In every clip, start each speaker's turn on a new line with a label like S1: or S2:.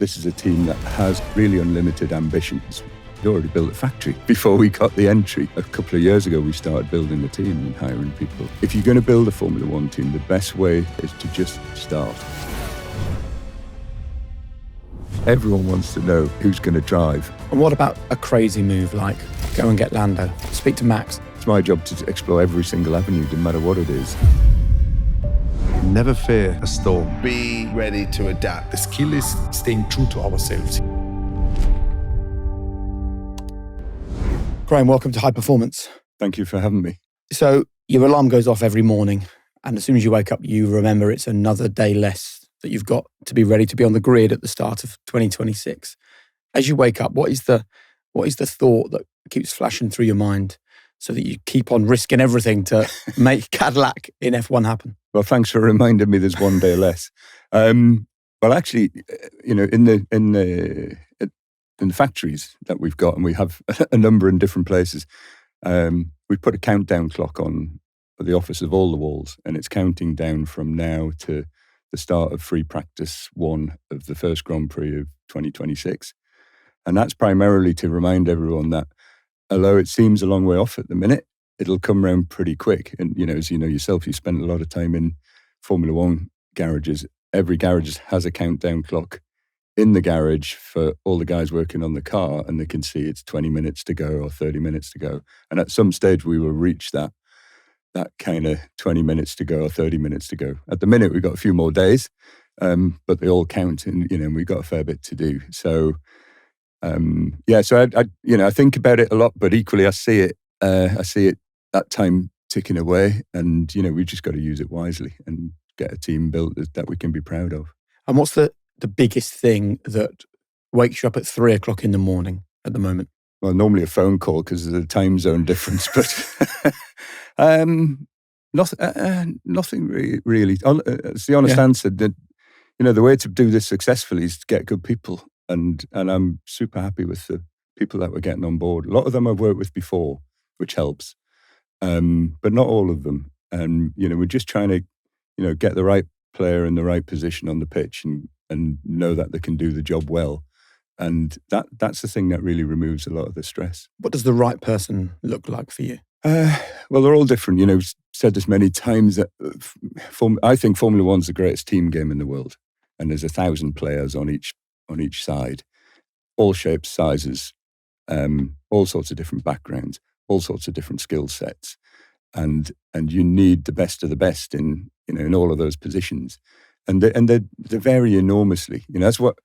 S1: This is a team that has really unlimited ambitions. We already built a factory before we got the entry. A couple of years ago, we started building the team and hiring people. If you're going to build a Formula One team, the best way is to just start. Everyone wants to know who's going to drive.
S2: And what about a crazy move like go and get Lando, speak to Max?
S1: It's my job to explore every single avenue, no matter what it is.
S3: Never fear a storm.
S4: Be ready to adapt.
S5: The skill is staying true to ourselves.
S2: Graeme, welcome to High Performance.
S1: Thank you for having me.
S2: So your alarm goes off every morning, and as soon as you wake up, you remember it's another day less that you've got to be ready to be on the grid at the start of 2026. As you wake up, what is the thought that keeps flashing through your mind so that you keep on risking everything to make Cadillac in F1 happen?
S1: Well, thanks for reminding me there's one day less. Well, actually, in the factories that we've got, and we have a number in different places, we put a countdown clock on the office of all the walls, and it's counting down from now to the start of free practice 1 of the first Grand Prix of 2026. And that's primarily to remind everyone that although it seems a long way off at the minute, it'll come around pretty quick. And, as you know yourself, you spent a lot of time in Formula One garages. Every garage has a countdown clock in the garage for all the guys working on the car, and they can see it's 20 minutes to go or 30 minutes to go. And at some stage, we will reach that kind of 20 minutes to go or 30 minutes to go. At the minute, we've got a few more days, but they all count, and, we've got a fair bit to do. So, so I think about it a lot, but equally I see it that time ticking away, and, we've just got to use it wisely and get a team built that we can be proud of.
S2: And what's the biggest thing that wakes you up at 3 o'clock in the morning at the moment?
S1: Well, normally a phone call because of the time zone difference, but nothing really. It's the honest answer. That, the way to do this successfully is to get good people, and I'm super happy with the people that we're getting on board. A lot of them I've worked with before, which helps, but not all of them. And we're just trying to get the right player in the right position on the pitch and know that they can do the job well. And that's the thing that really removes a lot of the stress.
S2: What does the right person look like for you?
S1: Well, they're all different. We've said this many times that I think Formula One's the greatest team game in the world. And there's 1,000 players on each side, all shapes, sizes, all sorts of different backgrounds, all sorts of different skill sets. And you need the best of the best in all of those positions. And they vary enormously. That's what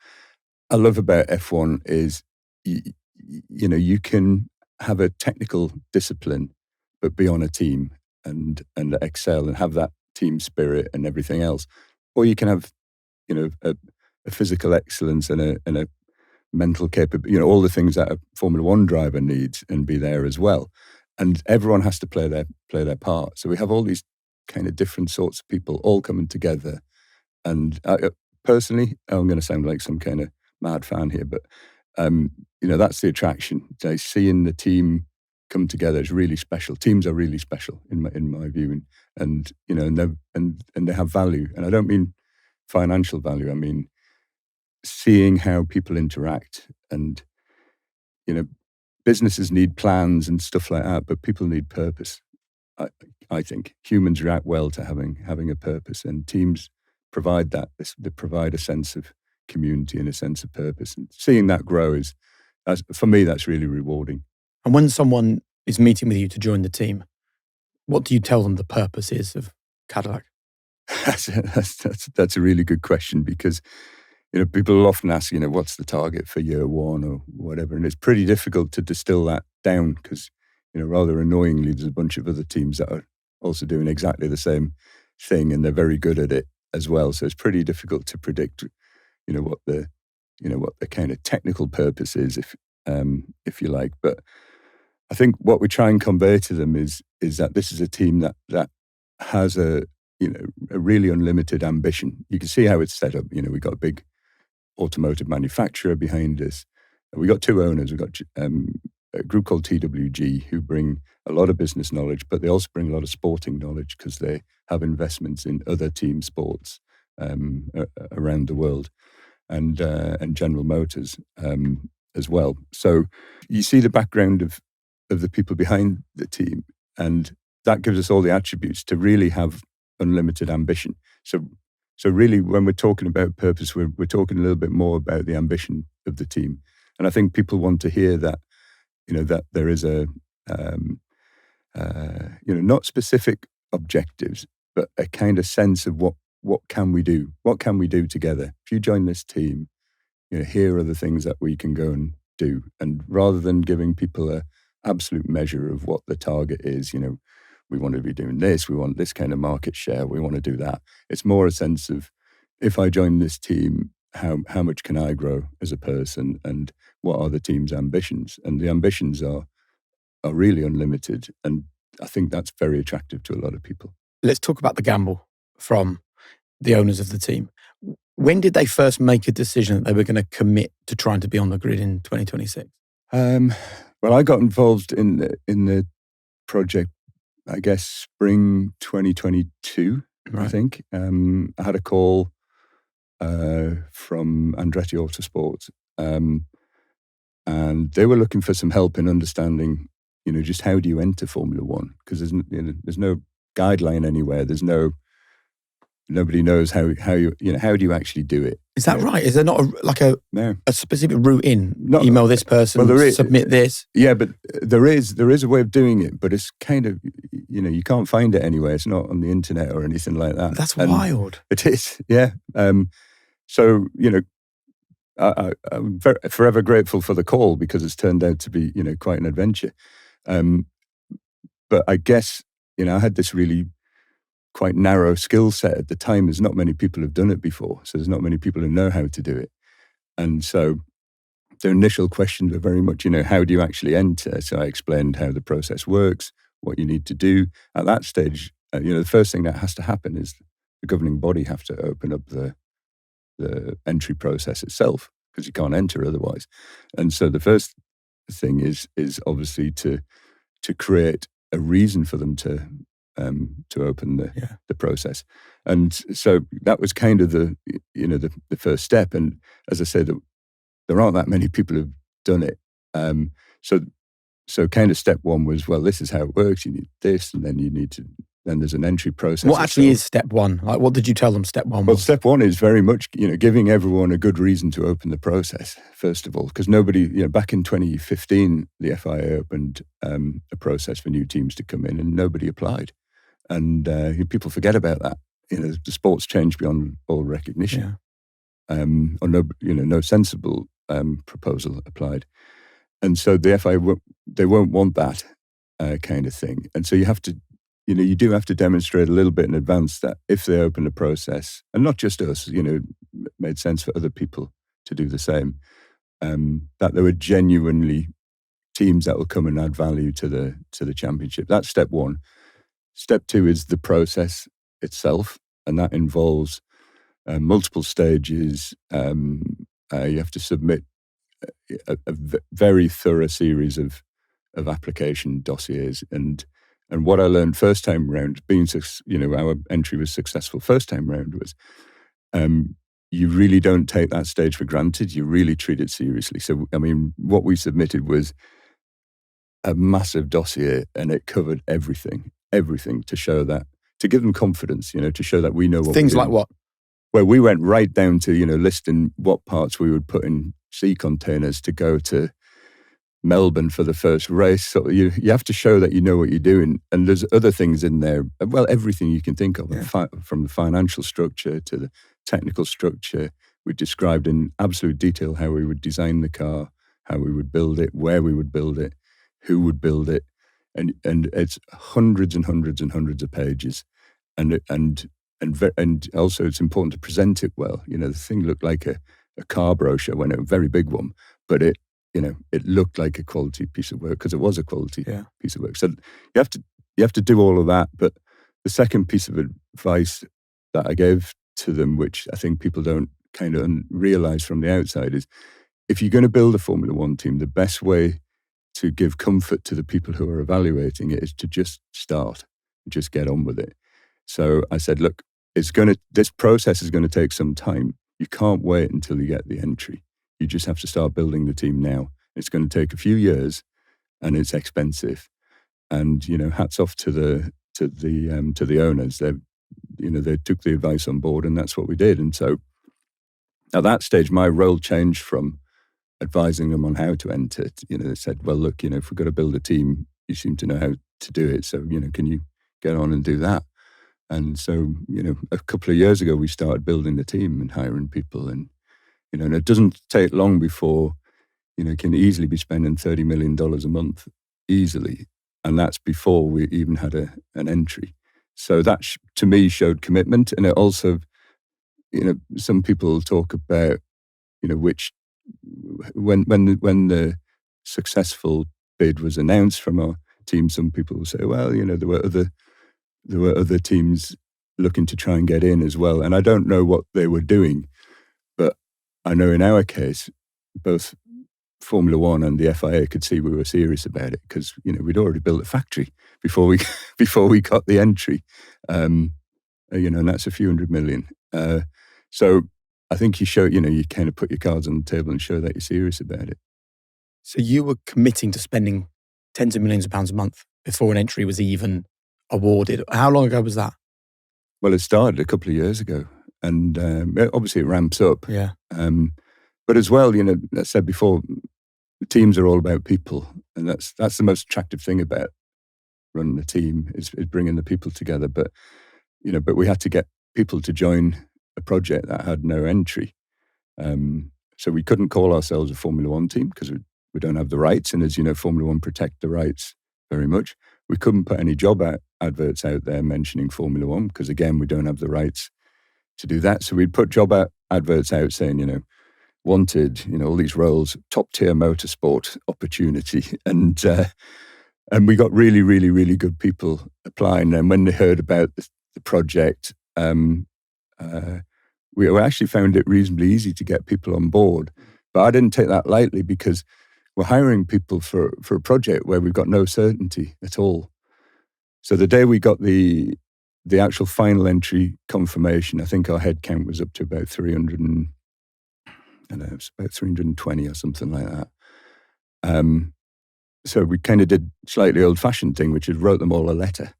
S1: I love about F1 is, you can have a technical discipline, but be on a team and excel and have that team spirit and everything else. Or you can have, a physical excellence and a mental capability, all the things that a Formula One driver needs, and be there as well. And everyone has to play their part. So we have all these kind of different sorts of people all coming together. And personally, I'm going to sound like some kind of mad fan here, but that's the attraction. Seeing the team come together is really special. Teams are really special in my view, and they have value. And I don't mean financial value. I mean seeing how people interact. And businesses need plans and stuff like that, but people need purpose. I think humans react well to having a purpose, and teams provide that. They provide a sense of community and a sense of purpose. And seeing that grow for me, that's really rewarding.
S2: And when someone is meeting with you to join the team, what do you tell them the purpose is of Cadillac?
S1: That's a really good question, because people will often ask, what's the target for year 1 or whatever, and it's pretty difficult to distill that down because, rather annoyingly, there's a bunch of other teams that are also doing exactly the same thing, and they're very good at it as well. So it's pretty difficult to predict, what the kind of technical purpose is, if you like. But I think what we try and convey to them is that this is a team that has a really unlimited ambition. You can see how it's set up. We've got a big automotive manufacturer behind us. We got 2 owners. We've got a group called TWG who bring a lot of business knowledge, but they also bring a lot of sporting knowledge because they have investments in other team sports around the world. and General Motors as well. So you see the background of the people behind the team, and that gives us all the attributes to really have unlimited ambition. So really, when we're talking about purpose, we're talking a little bit more about the ambition of the team. And I think people want to hear that, that there is a, not specific objectives, but a kind of sense of what can we do? What can we do together? If you join this team, here are the things that we can go and do. And rather than giving people a absolute measure of what the target is, we want to be doing this, we want this kind of market share, we want to do that. It's more a sense of, if I join this team, how much can I grow as a person, and what are the team's ambitions? And the ambitions are really unlimited, and I think that's very attractive to a lot of people.
S2: Let's talk about the gamble from the owners of the team. When did they first make a decision that they were going to commit to trying to be on the grid in 2026?
S1: Well, I got involved in the project, I guess, spring 2022, right. I think. I had a call from Andretti Autosport, and they were looking for some help in understanding, just how do you enter Formula One? Because there's no guideline anywhere. Nobody knows how do you actually do it?
S2: Is that right? Is there not a specific route in? Email this person,
S1: well, there is,
S2: submit this?
S1: Yeah, but there is a way of doing it, but it's kind of, you can't find it anywhere. It's not on the internet or anything like that.
S2: That's wild.
S1: It is, yeah. So, I'm forever grateful for the call, because it's turned out to be, quite an adventure. But I guess, I had this really quite narrow skill set at the time. There's not many people who've done it before, so there's not many people who know how to do it. And so their initial questions were very much, how do you actually enter? So I explained how the process works, what you need to do. At that stage, the first thing that has to happen is the governing body have to open up the entry process itself, because you can't enter otherwise. And so the first thing is obviously to create a reason for them to open the process. And so that was kind of the first step. And as I said, there aren't that many people who've done it. So kind of step one was, well, this is how it works. You need this, and then there's an entry process.
S2: What actually is step one? Like, what did you tell them step one was?
S1: Well, step one is very much, giving everyone a good reason to open the process, first of all, because nobody, back in 2015, the FIA opened a process for new teams to come in, and nobody applied. And people forget about that. The sport's changed beyond all recognition. Yeah. Or no sensible proposal applied. And so the FIA, they won't want that kind of thing. And so you have to, you do have to demonstrate a little bit in advance that if they open a process, and not just us, it made sense for other people to do the same, that there were genuinely teams that will come and add value to the championship. That's step one. Step two is the process itself, and that involves multiple stages. You have to submit a very thorough series of application dossiers. And what I learned first time round, our entry was successful first time round, was you really don't take that stage for granted. You really treat it seriously. So, what we submitted was a massive dossier, and it covered everything to show that, to give them confidence, to show that we know what
S2: things like what?
S1: Well, we went right down to, listing what parts we would put in sea containers to go to Melbourne for the first race. So you have to show that you know what you're doing. And there's other things in there, well, everything you can think of, from the financial structure to the technical structure. We described in absolute detail how we would design the car, how we would build it, where we would build it, who would build it. And it's hundreds and hundreds and hundreds of pages. And also it's important to present it well. The thing looked like a car brochure, when a very big one, but it looked like a quality piece of work, because it was a quality piece of work. So you have to do all of that. But the second piece of advice that I gave to them, which I think people don't kind of realize from the outside, is if you're going to build a Formula One team, the best way to give comfort to the people who are evaluating it is to just start, just get on with it. So I said, look, this process is going to take some time. you can't wait until you get the entry. You just have to start building the team now. It's going to take a few years, and it's expensive. And hats off to the owners. They took the advice on board, and that's what we did. And so, at that stage, my role changed from advising them on how to enter. They said, "Well, look, if we've got to build a team, you seem to know how to do it. So, can you get on and do that?" And so, a couple of years ago, we started building the team and hiring people. And, and it doesn't take long before, can easily be spending $30 million a month, easily. And that's before we even had an entry. So that, to me, showed commitment. And it also, some people talk about, when the successful bid was announced from our team, some people will say, well, there were other teams looking to try and get in as well. And I don't know what they were doing, but I know in our case, both Formula One and the FIA could see we were serious about it, because we'd already built a factory before we got the entry, and that's a few $100 million. So I think you show, you kind of put your cards on the table and show that you're serious about it.
S2: So you were committing to spending tens of millions of pounds a month before an entry was even awarded. How long ago was that?
S1: Well, it started a couple of years ago, and obviously it ramps up.
S2: Yeah.
S1: But as well, as I said before, teams are all about people, and that's the most attractive thing about running a team is bringing the people together. But we had to get people to join a project that had no entry, so we couldn't call ourselves a Formula One team because we don't have the rights. And as you know, Formula One protect the rights very much. We couldn't put any job adverts out there mentioning Formula One because, again, we don't have the rights to do that. So we'd put job adverts out saying, wanted, all these roles, top tier motorsport opportunity. And we got really, really, really good people applying. And when they heard about the project, we actually found it reasonably easy to get people on board. But I didn't take that lightly, because we're hiring people for a project where we've got no certainty at all. So the day we got the actual final entry confirmation, I think our head count was up to about 300 and, I don't know, it was about 320 or something like that. So we kind of did slightly old-fashioned thing, which is wrote them all a letter,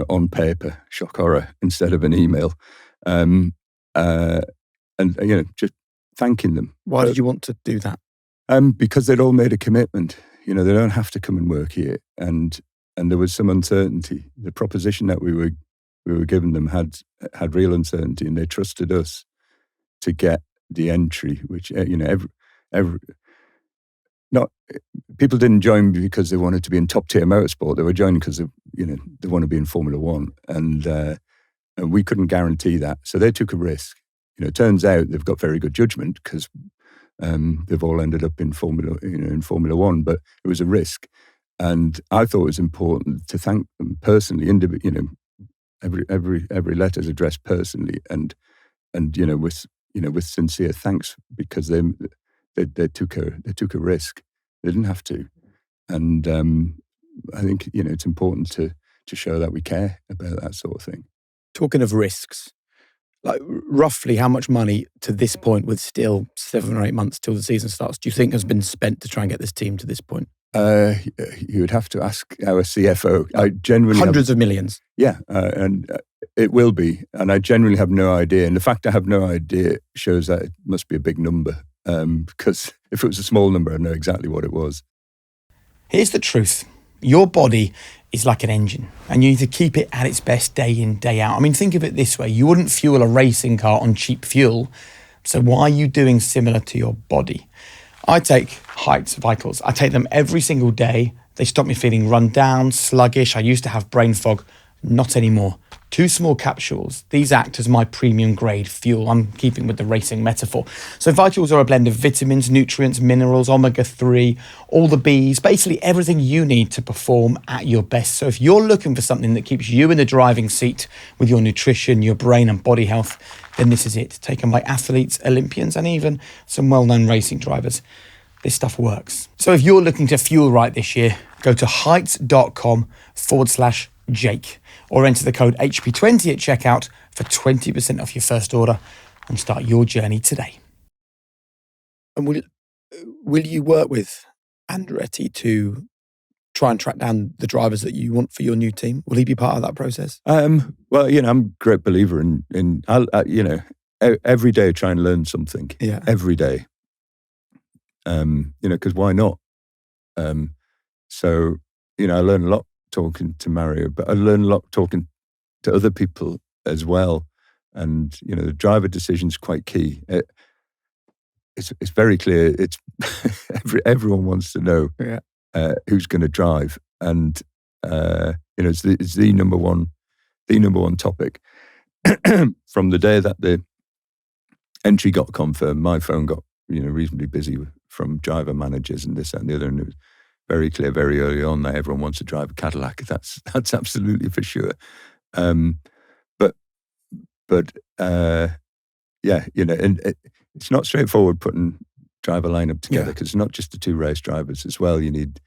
S1: on paper, shock horror, instead of an email, and just thanking them.
S2: Why did you want to do that?
S1: Because they'd all made a commitment. They don't have to come and work here, and there was some uncertainty. The proposition that we were giving them had real uncertainty, and they trusted us to get the entry. Which people didn't join because they wanted to be in top tier motorsport. They were joining because they want to be in Formula One, and we couldn't guarantee that. So they took a risk. It turns out they've got very good judgment, because they've all ended up in Formula One, but it was a risk. And I thought it was important to thank them personally. Every letter is addressed personally, and with sincere thanks, because they took a risk. They didn't have to, and I think it's important to show that we care about that sort of thing.
S2: Talking of risks, like roughly how much money to this point, with still 7 or 8 months till the season starts, do you think has been spent to try and get this team to this point?
S1: You would have to ask our CFO. I genuinely
S2: hundreds of millions.
S1: Yeah, and it will be. And I genuinely have no idea. And the fact I have no idea shows that it must be a big number. Because if it was a small number, I'd know exactly what it was.
S2: Here's the truth. Your body is like an engine, and you need to keep it at its best day in, day out. I mean, think of it this way. You wouldn't fuel a racing car on cheap fuel. So why are you doing similar to your body? I take Heights Vitals. I take them every single day. They stop me feeling run down, sluggish. I used to have brain fog. Not anymore. 2 small capsules. These act as my premium grade fuel. I'm keeping with the racing metaphor. So Vitals are a blend of vitamins, nutrients, minerals, omega-3, all the Bs, basically everything you need to perform at your best. So if you're looking for something that keeps you in the driving seat with your nutrition, your brain and body health, then this is it. Taken by athletes, Olympians, and even some well-known racing drivers. This stuff works. So if you're looking to fuel right this year, go to heights.com/Jake or enter the code HP20 at checkout for 20% off your first order. and start your journey today. And will you work with Andretti to try and track down the drivers that you want for your new team? Will he be part of that process?
S1: Well, I'm a great believer in every day try and learn something.
S2: Yeah.
S1: Every day. Because why not? So, I learn a lot talking to Mario, but I learn a lot talking to other people as well. And, the driver decision is quite key. It's very clear. It's everyone wants to know who's going to drive, and it's the number one topic. From the day that the entry got confirmed, my phone got reasonably busy from driver managers and this and the other, and it was very clear very early on that everyone wants to drive a Cadillac. That's absolutely for sure. And it's not straightforward putting driver lineup together, because it's not just the two race drivers as well. You need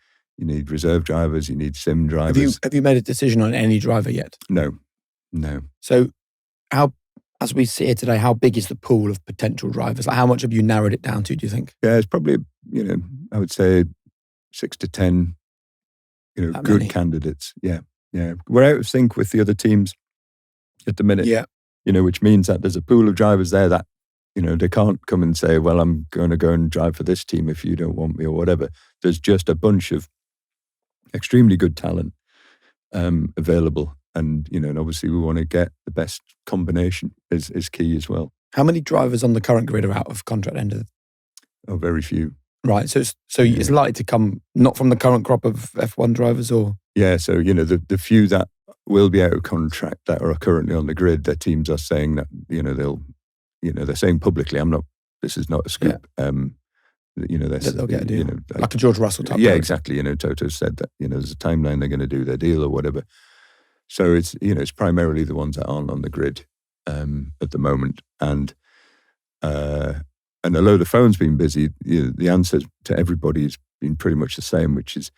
S1: reserve drivers, you need sim drivers.
S2: Have you made a decision on any driver yet?
S1: No.
S2: So as we sit here today, how big is the pool of potential drivers? Like, how much have you narrowed it down to, do you think?
S1: Yeah, it's probably, I would say 6 to 10,
S2: That
S1: good
S2: many?
S1: candidates. Yeah. We're out of sync with the other teams at the minute.
S2: Yeah.
S1: Which means that there's a pool of drivers there that, they can't come and say, well, I'm going to go and drive for this team if you don't want me or whatever. There's just a bunch of extremely good talent available. And, and obviously we want to get the best combination is key as well.
S2: How many drivers on the current grid are out of contract ended?
S1: Oh, very few.
S2: Right. So it's likely to come not from the current crop of F1 drivers, or? Yeah.
S1: So, the few that will be out of contract that are currently on the grid, their teams are saying that, they're saying publicly, this is not a scoop.
S2: They'll get a deal. Like a George Russell type.
S1: Yeah, exactly. Toto said that, there's a timeline they're going to do their deal or whatever. So it's, it's primarily the ones that aren't on the grid at the moment. And although the phone's been busy, the answer to everybody has been pretty much the same, which is,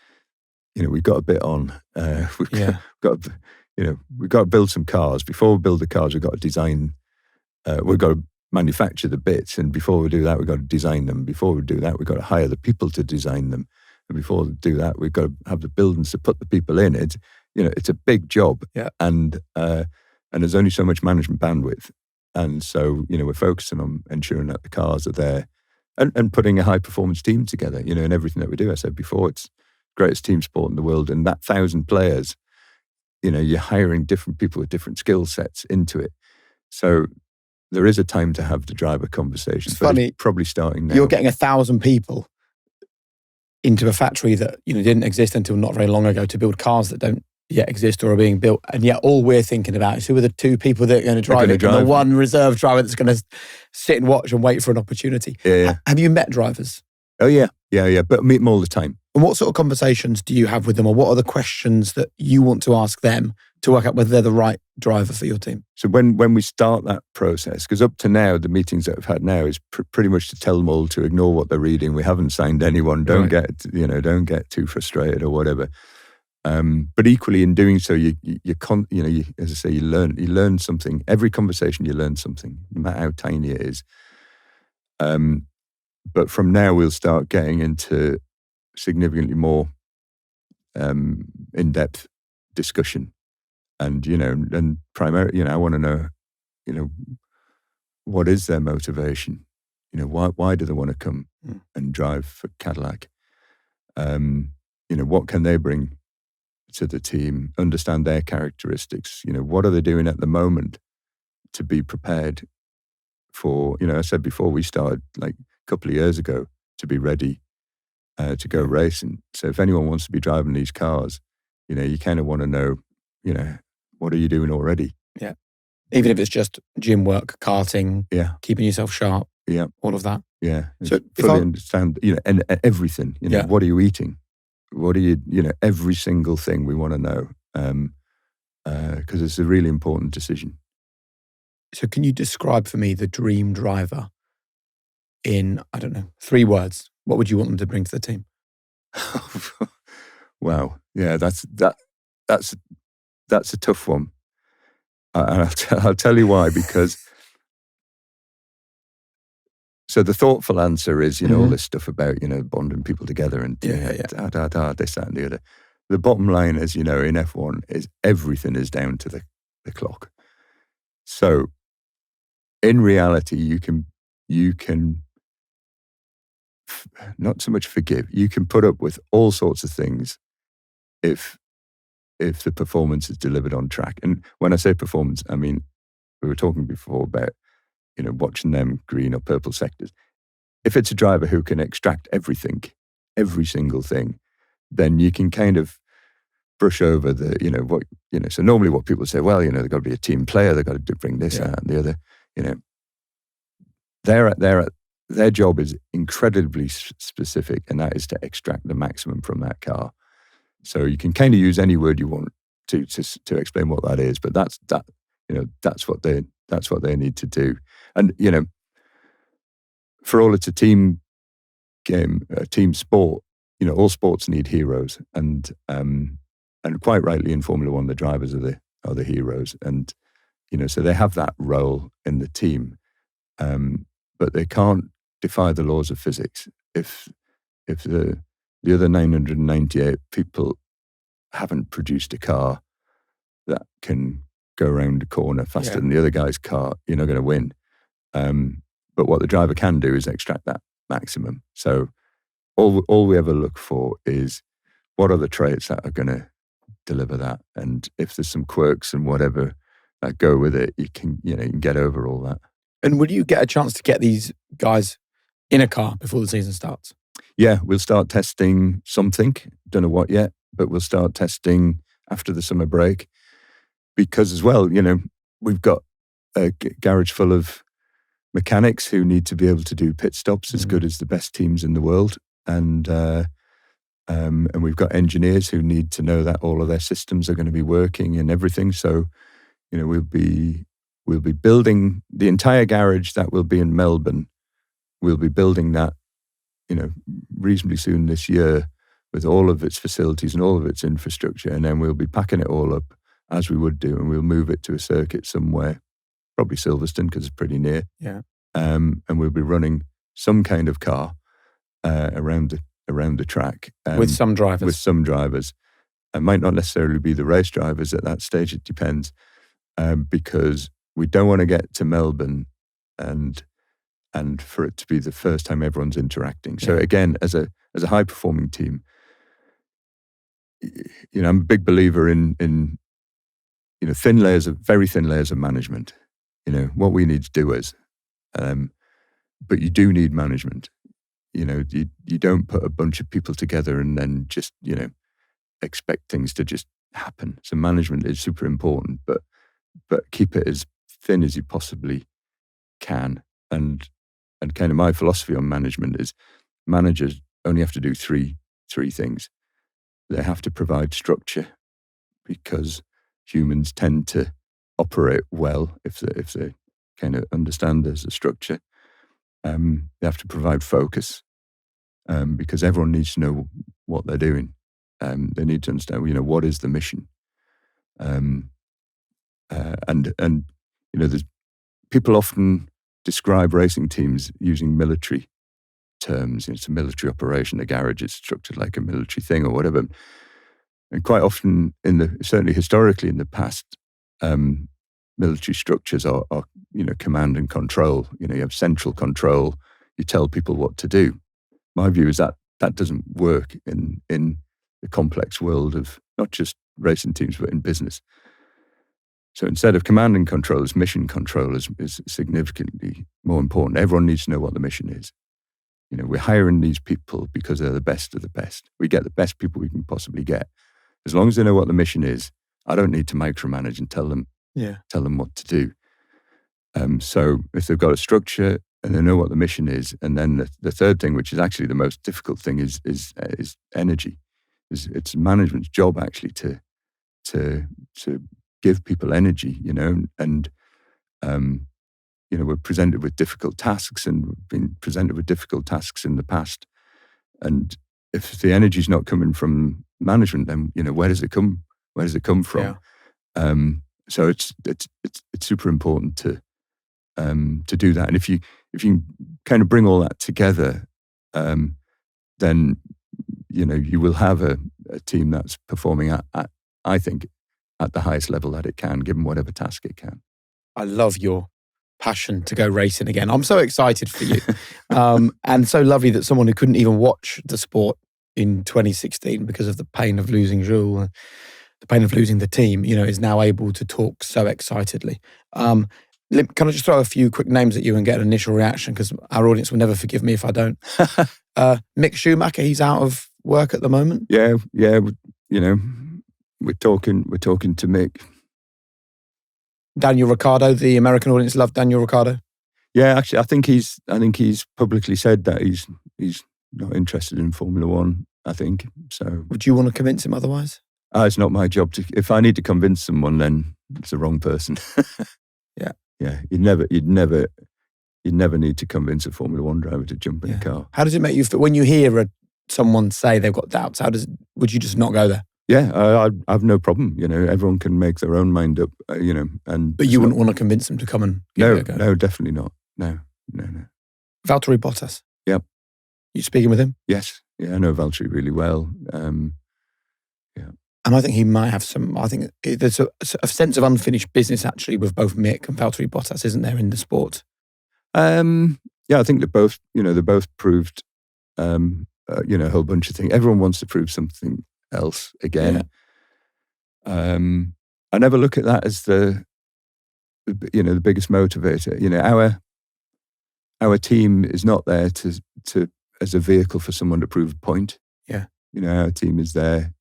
S1: we've got a bit on. We've got to build some cars. Before we build the cars, we've got to design. We've got to manufacture the bits, and before we do that, we've got to design them. Before we do that, we've got to hire the people to design them, and before we do that, we've got to have the buildings to put the people in. It's a big job, and there's only so much management bandwidth, and so we're focusing on ensuring that the cars are there, and putting a high performance team together. In everything that we do. I said before, it's the greatest team sport in the world, and that 1,000 players, you're hiring different people with different skill sets into it. So there is a time to have the driver conversation.
S2: It's funny.
S1: It's probably starting now.
S2: You're getting 1,000 people into a factory that didn't exist until not very long ago to build cars that don't yet exist or are being built, and yet all we're thinking about is who are the two people that are going to drive it, and the one reserve driver that's going to sit and watch and wait for an opportunity.
S1: Yeah.
S2: Have you met drivers?
S1: Oh yeah, but I meet them all the time.
S2: And what sort of conversations do you have with them, or what are the questions that you want to ask them to work out whether they're the right driver for your team?
S1: So when we start that process, because up to now, the meetings that we've had now is pretty much to tell them all to ignore what they're reading. We haven't signed anyone. Don't get too frustrated or whatever. But equally, in doing so, you as I say, you learn something. Every conversation, you learn something, no matter how tiny it is. But from now, we'll start getting into significantly more in-depth discussion, and and primarily, I want to know, what is their motivation? Why do they want to come and drive for Cadillac? What can they bring to the team? Understand their characteristics. What are they doing at the moment to be prepared for? I said before, we started like a couple of years ago to be ready to go racing. So if anyone wants to be driving these cars, you kind of want to know, what are you doing already?
S2: Yeah. Even if it's just gym work, karting, keeping yourself sharp, all of that.
S1: Yeah.
S2: So
S1: fully understand, and everything, what are you eating? What are you, every single thing we want to know, because it's a really important decision.
S2: So can you describe for me the dream driver in, 3 words? What would you want them to bring to the team?
S1: Wow. Yeah, that's a tough one. And I'll tell you why, because So the thoughtful answer is, all this stuff about, bonding people together and this, that, and the other. The bottom line is, in F1 is everything is down to the clock. So in reality, you can not so much forgive. You can put up with all sorts of things if the performance is delivered on track. And when I say performance, I mean, we were talking before about, watching them green or purple sectors. If it's a driver who can extract everything, every single thing, then you can kind of brush over so normally what people say, well, they've got to be a team player, they've got to bring this out and the other, their job is incredibly specific, and that is to extract the maximum from that car. So you can kind of use any word you want to explain what that is, but that's what they need to do. And for all it's a team game, a team sport, all sports need heroes, and quite rightly in Formula One, the drivers are the heroes, and so they have that role in the team, but they can't defy the laws of physics. If the other 998 people haven't produced a car that can go around a corner faster than the other guy's car, you're not going to win. But what the driver can do is extract that maximum. So all we ever look for is what are the traits that are going to deliver that, and if there's some quirks and whatever that go with it, you can get over all that.
S2: And would you get a chance to get these guys in a car before the season starts?
S1: Yeah, we'll start testing something. Don't know what yet, but we'll start testing after the summer break. Because as well, we've got a garage full of mechanics who need to be able to do pit stops as good as the best teams in the world. And we've got engineers who need to know that all of their systems are going to be working and everything. So, we'll be building the entire garage that will be in Melbourne. We'll be building that, reasonably soon this year with all of its facilities and all of its infrastructure. And then we'll be packing it all up as we would do, and we'll move it to a circuit somewhere, probably Silverstone because it's pretty near.
S2: Yeah.
S1: And we'll be running some kind of car around the track
S2: with some drivers.
S1: With some drivers, it might not necessarily be the race drivers at that stage. It depends, because we don't want to get to Melbourne and for it to be the first time everyone's interacting. So again, as a high performing team, I'm a big believer in very thin layers of management. What we need to do is, but you do need management. You don't put a bunch of people together and then just, expect things to just happen. So management is super important, but keep it as thin as you possibly can. And kind of my philosophy on management is managers only have to do three things. They have to provide structure, because humans tend to operate well if they kind of understand there's a structure. They have to provide focus, because everyone needs to know what they're doing. They need to understand, what is the mission. There's people often describe racing teams using military terms. It's a military operation. A garage is structured like a military thing or whatever. And quite often, certainly historically in the past, military structures are command and control. You have central control. You tell people what to do. My view is that doesn't work in the complex world of not just racing teams, but in business. So instead of command and control, mission control is significantly more important. Everyone needs to know what the mission is. We're hiring these people because they're the best of the best. We get the best people we can possibly get. As long as they know what the mission is, I don't need to micromanage and tell them what to do. So if they've got a structure and they know what the mission is, and then the third thing, which is actually the most difficult thing, is energy. It's management's job actually to give people energy, and we're presented with difficult tasks, and we've been presented with difficult tasks in the past. And if the energy's not coming from management, then where does it come? Where does it come from? So it's super important to to do that. And if you kind of bring all that together, then you will have a team that's performing at I think at the highest level that it can, given whatever task it can.
S2: I love your passion to go racing again. I'm so excited for you. And so lovely that someone who couldn't even watch the sport in 2016 because of the pain of losing Jules, the pain of losing the team, is now able to talk so excitedly. Can I just throw a few quick names at you and get an initial reaction? Because our audience will never forgive me if I don't. Mick Schumacher, he's out of work at the moment.
S1: Yeah. We're talking to Mick.
S2: Daniel Ricciardo, the American audience loved Daniel Ricciardo.
S1: Yeah, actually, I think he's publicly said that he's not interested in Formula One. I think so.
S2: Would you want to convince him otherwise?
S1: It's not my job to. If I need to convince someone, then it's the wrong person. Yeah. You'd never need to convince a Formula One driver to jump in a car.
S2: How does it make you feel when you hear someone say they've got doubts? Would you just not go there?
S1: Yeah, I have no problem. Everyone can make their own mind up. But
S2: you wouldn't want to convince them to come and give it a go?
S1: No, definitely not. No.
S2: Valtteri Bottas.
S1: Yep.
S2: You speaking with him?
S1: Yes. Yeah, I know Valtteri really well. Yeah.
S2: And I think he might have some. I think there's a sense of unfinished business actually with both Mick and Valtteri Bottas, isn't there, in the sport?
S1: Yeah, I think they both proved a whole bunch of things. Everyone wants to prove something else again. Yeah. I never look at that as the biggest motivator. Our team is not there to as a vehicle for someone to prove a point.
S2: Yeah.
S1: Our team is there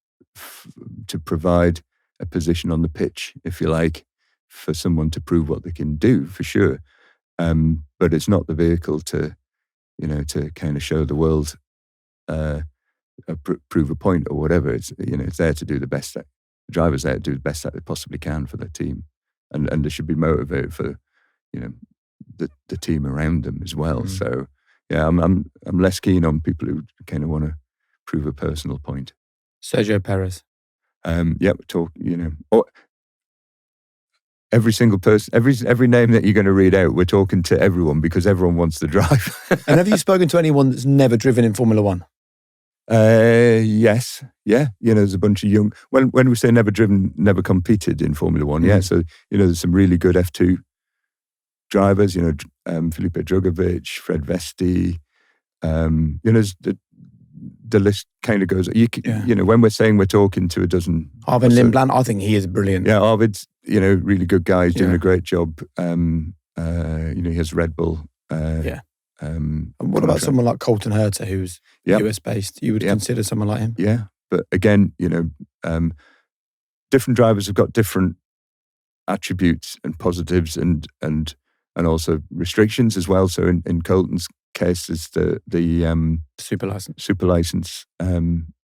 S1: to provide a position on the pitch, if you like, for someone to prove what they can do, for sure. But it's not the vehicle to kind of show the world, prove a point or whatever. It's there to do the best. The driver's there to do the best that they possibly can for their team, and they should be motivated for the team around them as well. So yeah, I'm less keen on people who kind of want to prove a personal point.
S2: Sergio Perez.
S1: Yeah, talk. Every single person, every name that you're going to read out, we're talking to everyone because everyone wants to drive.
S2: And have you spoken to anyone that's never driven in Formula One?
S1: Yes. Yeah. There's a bunch of young, when we say never driven, never competed in Formula One. Yeah. So, there's some really good F2 drivers, Felipe Drugovich, Fred Vesti, the list kind of goes, when we're saying we're talking to a dozen.
S2: Arvin Lindblad, I think he is brilliant.
S1: Yeah, Arvid's, really good guy. He's doing a great job. He has Red Bull.
S2: And what about someone like Colton Herta, who's US based? You would consider someone like him?
S1: Yeah, but again, different drivers have got different attributes and positives and also restrictions as well. So in Colton's case, is the
S2: super
S1: license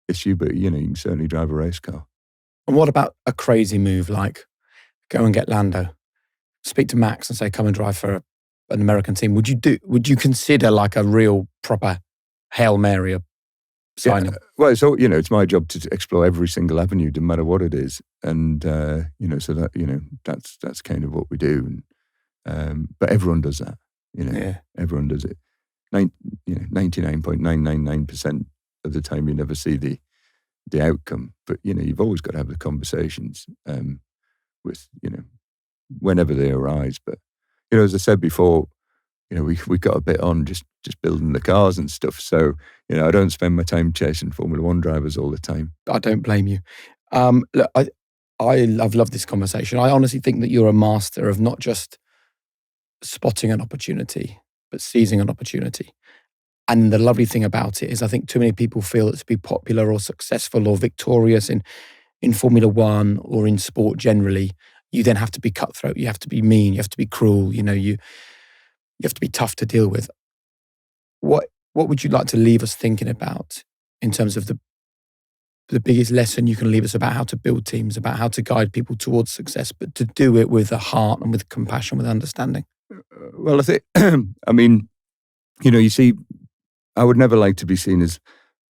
S1: issue, but you can certainly drive a race car.
S2: And what about a crazy move like go and get Lando, speak to Max and say, come and drive for an American team? Would you consider like a real proper Hail Mary signing?
S1: Well, so it's my job to explore every single avenue, no matter what it is, and so that that's kind of what we do. And but everyone does that, everyone does it. 99.999% of the time you never see the outcome, but you've always got to have the conversations with whenever they arise. But as I said before, we got a bit on just building the cars and stuff. So I don't spend my time chasing Formula One drivers all the time.
S2: I don't blame you. Look, I've loved this conversation. I honestly think that you're a master of not just spotting an opportunity, but seizing an opportunity. And the lovely thing about it is I think too many people feel that to be popular or successful or victorious in Formula One or in sport generally, you then have to be cutthroat, you have to be mean, you have to be cruel, you have to be tough to deal with. What would you like to leave us thinking about in terms of the biggest lesson you can leave us about how to build teams, about how to guide people towards success, but to do it with a heart and with compassion, with understanding?
S1: Well, I think, you see, I would never like to be seen as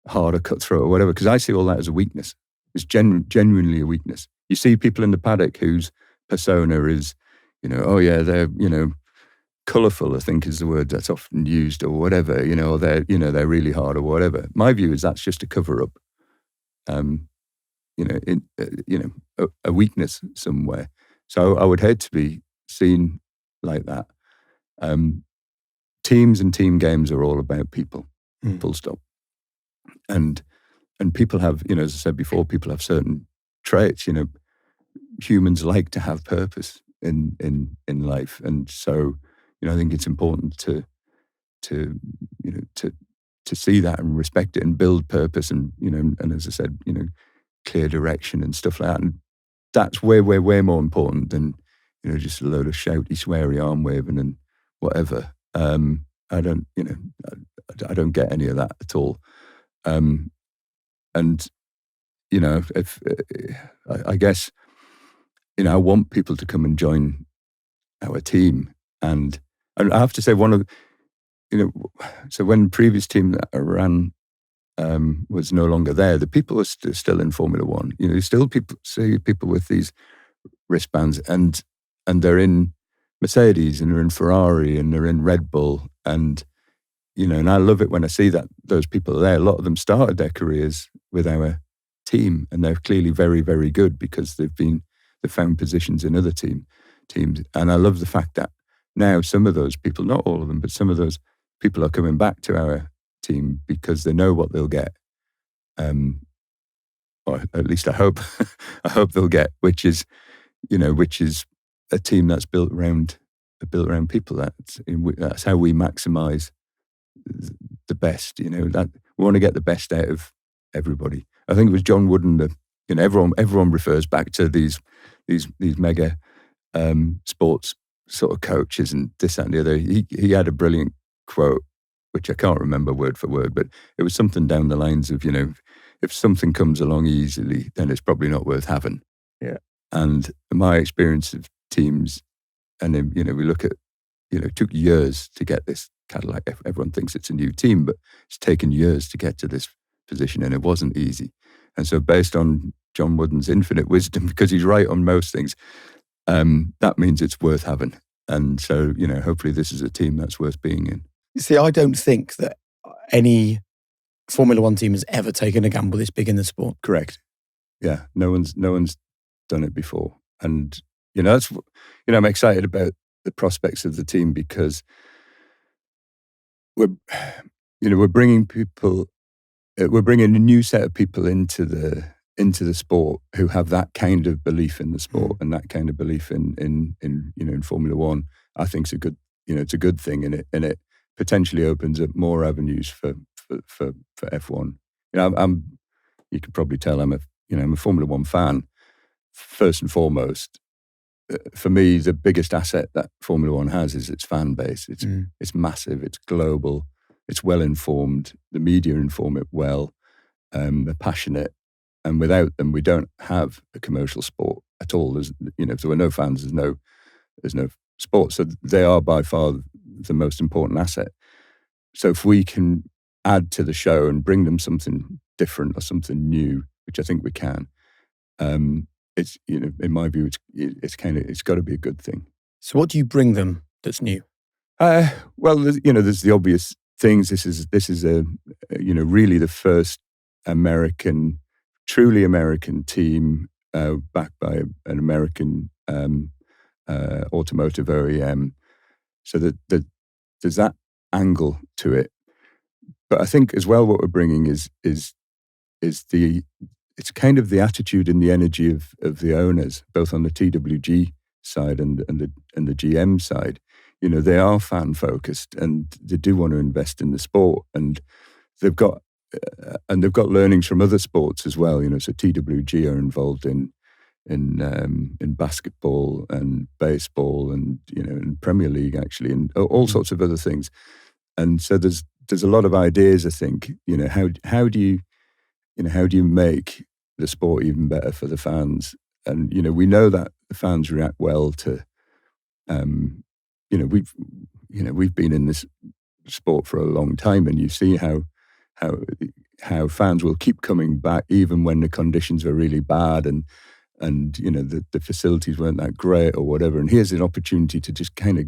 S1: hard or cutthroat or whatever, because I see all that as a weakness. It's genuinely a weakness. You see people in the paddock whose persona is, they're, colourful, I think is the word that's often used, or whatever, or they're really hard or whatever. My view is that's just a cover up, a weakness somewhere. So I would hate to be seen like that. Teams and team games are all about people, full stop. And people have, as I said before, people have certain traits. Humans like to have purpose in life, and so I think it's important to see that and respect it and build purpose, and and as I said, clear direction and stuff like that. And that's way more important than just a load of shouty, sweary arm waving and whatever. I don't get any of that at all. If I guess, I want people to come and join our team, and I have to say so when the previous team that I ran was no longer there, the people are still in Formula One. You still see people with these wristbands, and they're in Mercedes, and they're in Ferrari, and they're in Red Bull, and and I love it when I see that those people are there. A lot of them started their careers with our team, and they're clearly very, very good because they've found positions in other teams. And I love the fact that now some of those people, not all of them, but some of those people are coming back to our team because they know what they'll get. Or at least I hope they'll get, which is a team that's built around people. That's how we maximize the best. That we want to get the best out of everybody. I think it was John Wooden. Everyone refers back to these mega sports sort of coaches and this, that, and the other. He had a brilliant quote, which I can't remember word for word, but it was something down the lines of, if something comes along easily, then it's probably not worth having.
S2: Yeah.
S1: And my experience of teams, and then, we look at, it took years to get this Cadillac. Everyone thinks it's a new team, but it's taken years to get to this position, and it wasn't easy. And so based on John Wooden's infinite wisdom, because he's right on most things, that means it's worth having. And so, hopefully this is a team that's worth being in.
S2: See, I don't think that any Formula One team has ever taken a gamble this big in the sport.
S1: Correct. Yeah, no one's done it before. And, that's, I'm excited about the prospects of the team because we're bringing a new set of people into the sport who have that kind of belief in the sport and that kind of belief in Formula One. I think it's a good, it's a good thing, and it potentially opens up more avenues for F1. You can probably tell I'm a Formula One fan first and foremost. For me, the biggest asset that Formula One has is its fan base. It's massive. It's global. It's well informed. The media inform it well. They're passionate, and without them, we don't have a commercial sport at all. There's, if there were no fans, there's no sport. So they are by far the most important asset. So if we can add to the show and bring them something different or something new, which I think we can, it's, in my view, it's got to be a good thing. So
S2: what do you bring them that's new?
S1: Well, there's the obvious things. This is a really the first truly American team backed by an American automotive OEM. So that there's that angle to it. But I think as well, what we're bringing is it's kind of the attitude and the energy of the owners, both on the TWG side and the GM side. They are fan focused and they do want to invest in the sport, and they've got learnings from other sports as well. So TWG are involved in basketball and baseball and in Premier League actually, and all sorts of other things. And so there's a lot of ideas. I think how do you make the sport even better for the fans? And we know that the fans react well to. We've been in this sport for a long time, and you see how fans will keep coming back even when the conditions are really bad and the facilities weren't that great or whatever. And here's an opportunity to just kind of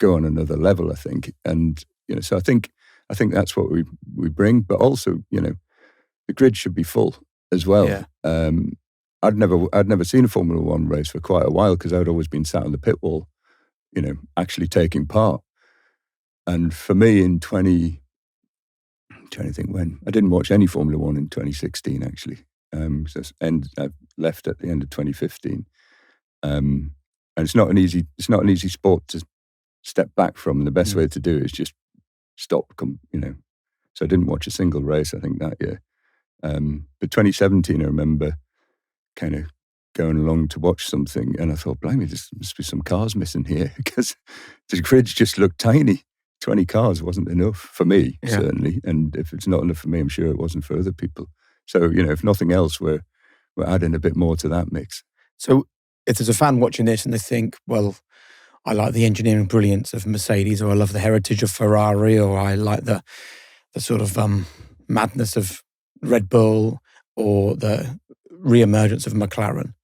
S1: go on another level, I think. And, so I think that's what we bring, but also, the grid should be full as well.
S2: Yeah.
S1: I'd never seen a Formula One race for quite a while because I'd always been sat on the pit wall, actually taking part. And for me in I'm trying to think when, I didn't watch any Formula One in 2016 actually. I left at the end of 2015. And it's not an easy sport to step back from. The best way to do it is just stop, So I didn't watch a single race, I think, that year. But 2017, I remember kind of going along to watch something, and I thought, blimey, there must be some cars missing here because the grids just looked tiny. 20 cars wasn't enough for me, certainly. And if it's not enough for me, I'm sure it wasn't for other people. So, if nothing else, we're adding a bit more to that mix.
S2: So if there's a fan watching this and they think, well, I like the engineering brilliance of Mercedes, or I love the heritage of Ferrari, or I like the sort of madness of Red Bull, or the re-emergence of McLaren,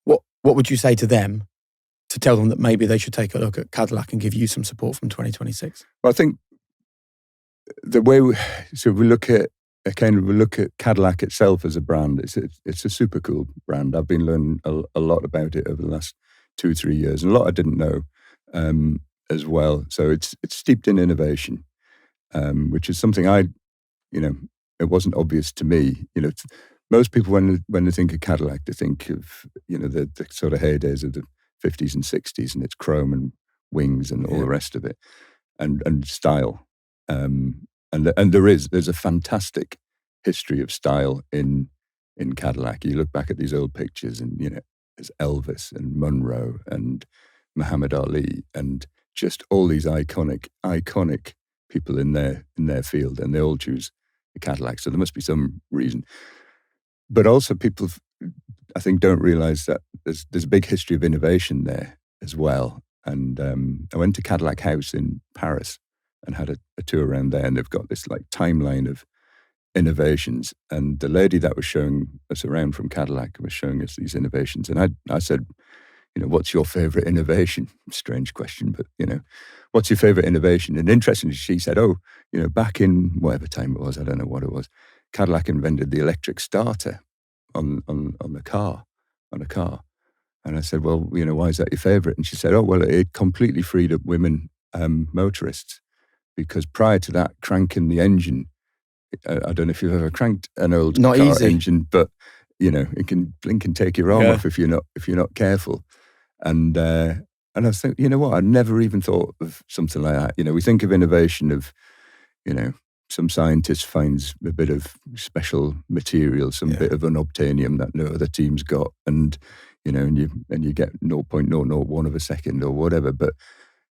S2: what would you say to them to tell them that maybe they should take a look at Cadillac and give you some support from 2026?
S1: Well, I think the way we look at Cadillac itself as a brand. It's a super cool brand. I've been learning a lot about it over the last 2-3 years, and a lot I didn't know as well. So it's steeped in innovation, which is something it wasn't obvious to me. Most people when they think of Cadillac, they think of the sort of heydays of the 50s and 60s, and it's chrome and wings and all the rest of it, and style. And there's a fantastic history of style in Cadillac. You look back at these old pictures, and there's Elvis and Monroe and Muhammad Ali, and just all these iconic people in their field, and they all choose a Cadillac. So there must be some reason. But also, people, I think, don't realize that there's a big history of innovation there as well. And I went to Cadillac House in Paris and had a tour around there, and they've got this like timeline of innovations. And the lady that was showing us around from Cadillac was showing us these innovations. And I said, what's your favorite innovation? Strange question, but what's your favorite innovation? And interestingly, she said, back in whatever time it was, I don't know what it was, Cadillac invented the electric starter on a car. And I said, well, why is that your favorite? And she said, it completely freed up women motorists. Because prior to that, cranking the engine, I don't know if you've ever cranked an old
S2: car
S1: engine, but it can blink and take your arm off if you're not careful. And I was thinking, I never even thought of something like that. We think of innovation of, some scientist finds a bit of special material, some bit of unobtainium that no other team's got, and and you get 0.001 of a second or whatever, but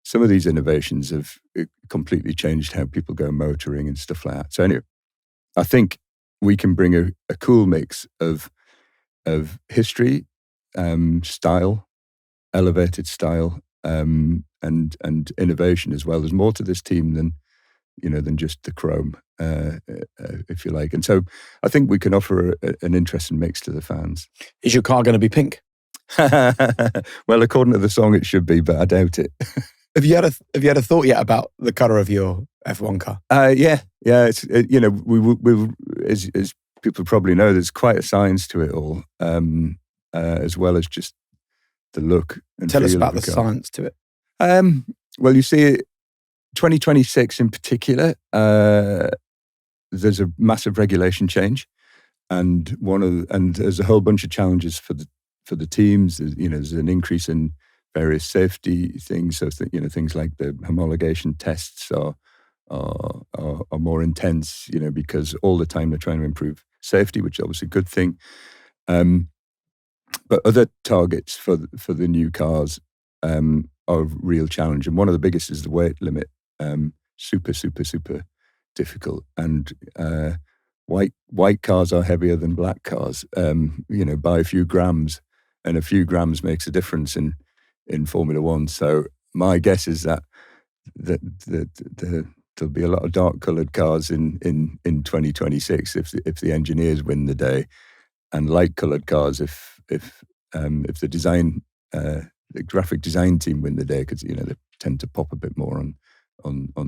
S1: some of these innovations have completely changed how people go motoring and stuff like that. So anyway, I think we can bring a cool mix of history, style, elevated style, and innovation as well. There's more to this team than just the chrome, if you like. And so I think we can offer an interesting mix to the fans.
S2: Is your car going to be pink?
S1: Well, according to the song, it should be, but I doubt it.
S2: Have you had a thought yet about the colour of your F1 car?
S1: Yeah. It's we as people probably know, there's quite a science to it all, as well as just the look and
S2: tell
S1: feel
S2: us about
S1: of
S2: the
S1: the car.
S2: science to it.
S1: Well, you see, 2026 in particular, there's a massive regulation change, and there's a whole bunch of challenges for the teams. There's an increase in various safety things. So things like the homologation tests are more intense. Because all the time they're trying to improve safety, which is obviously a good thing. But other targets for the new cars are a real challenge, and one of the biggest is the weight limit. Super difficult, and white cars are heavier than black cars. By a few grams, and a few grams makes a difference in Formula One. So my guess is that there'll be a lot of dark-coloured cars in 2026 if the engineers win the day, and light-coloured cars if the design the graphic design team win the day, because tend to pop a bit more on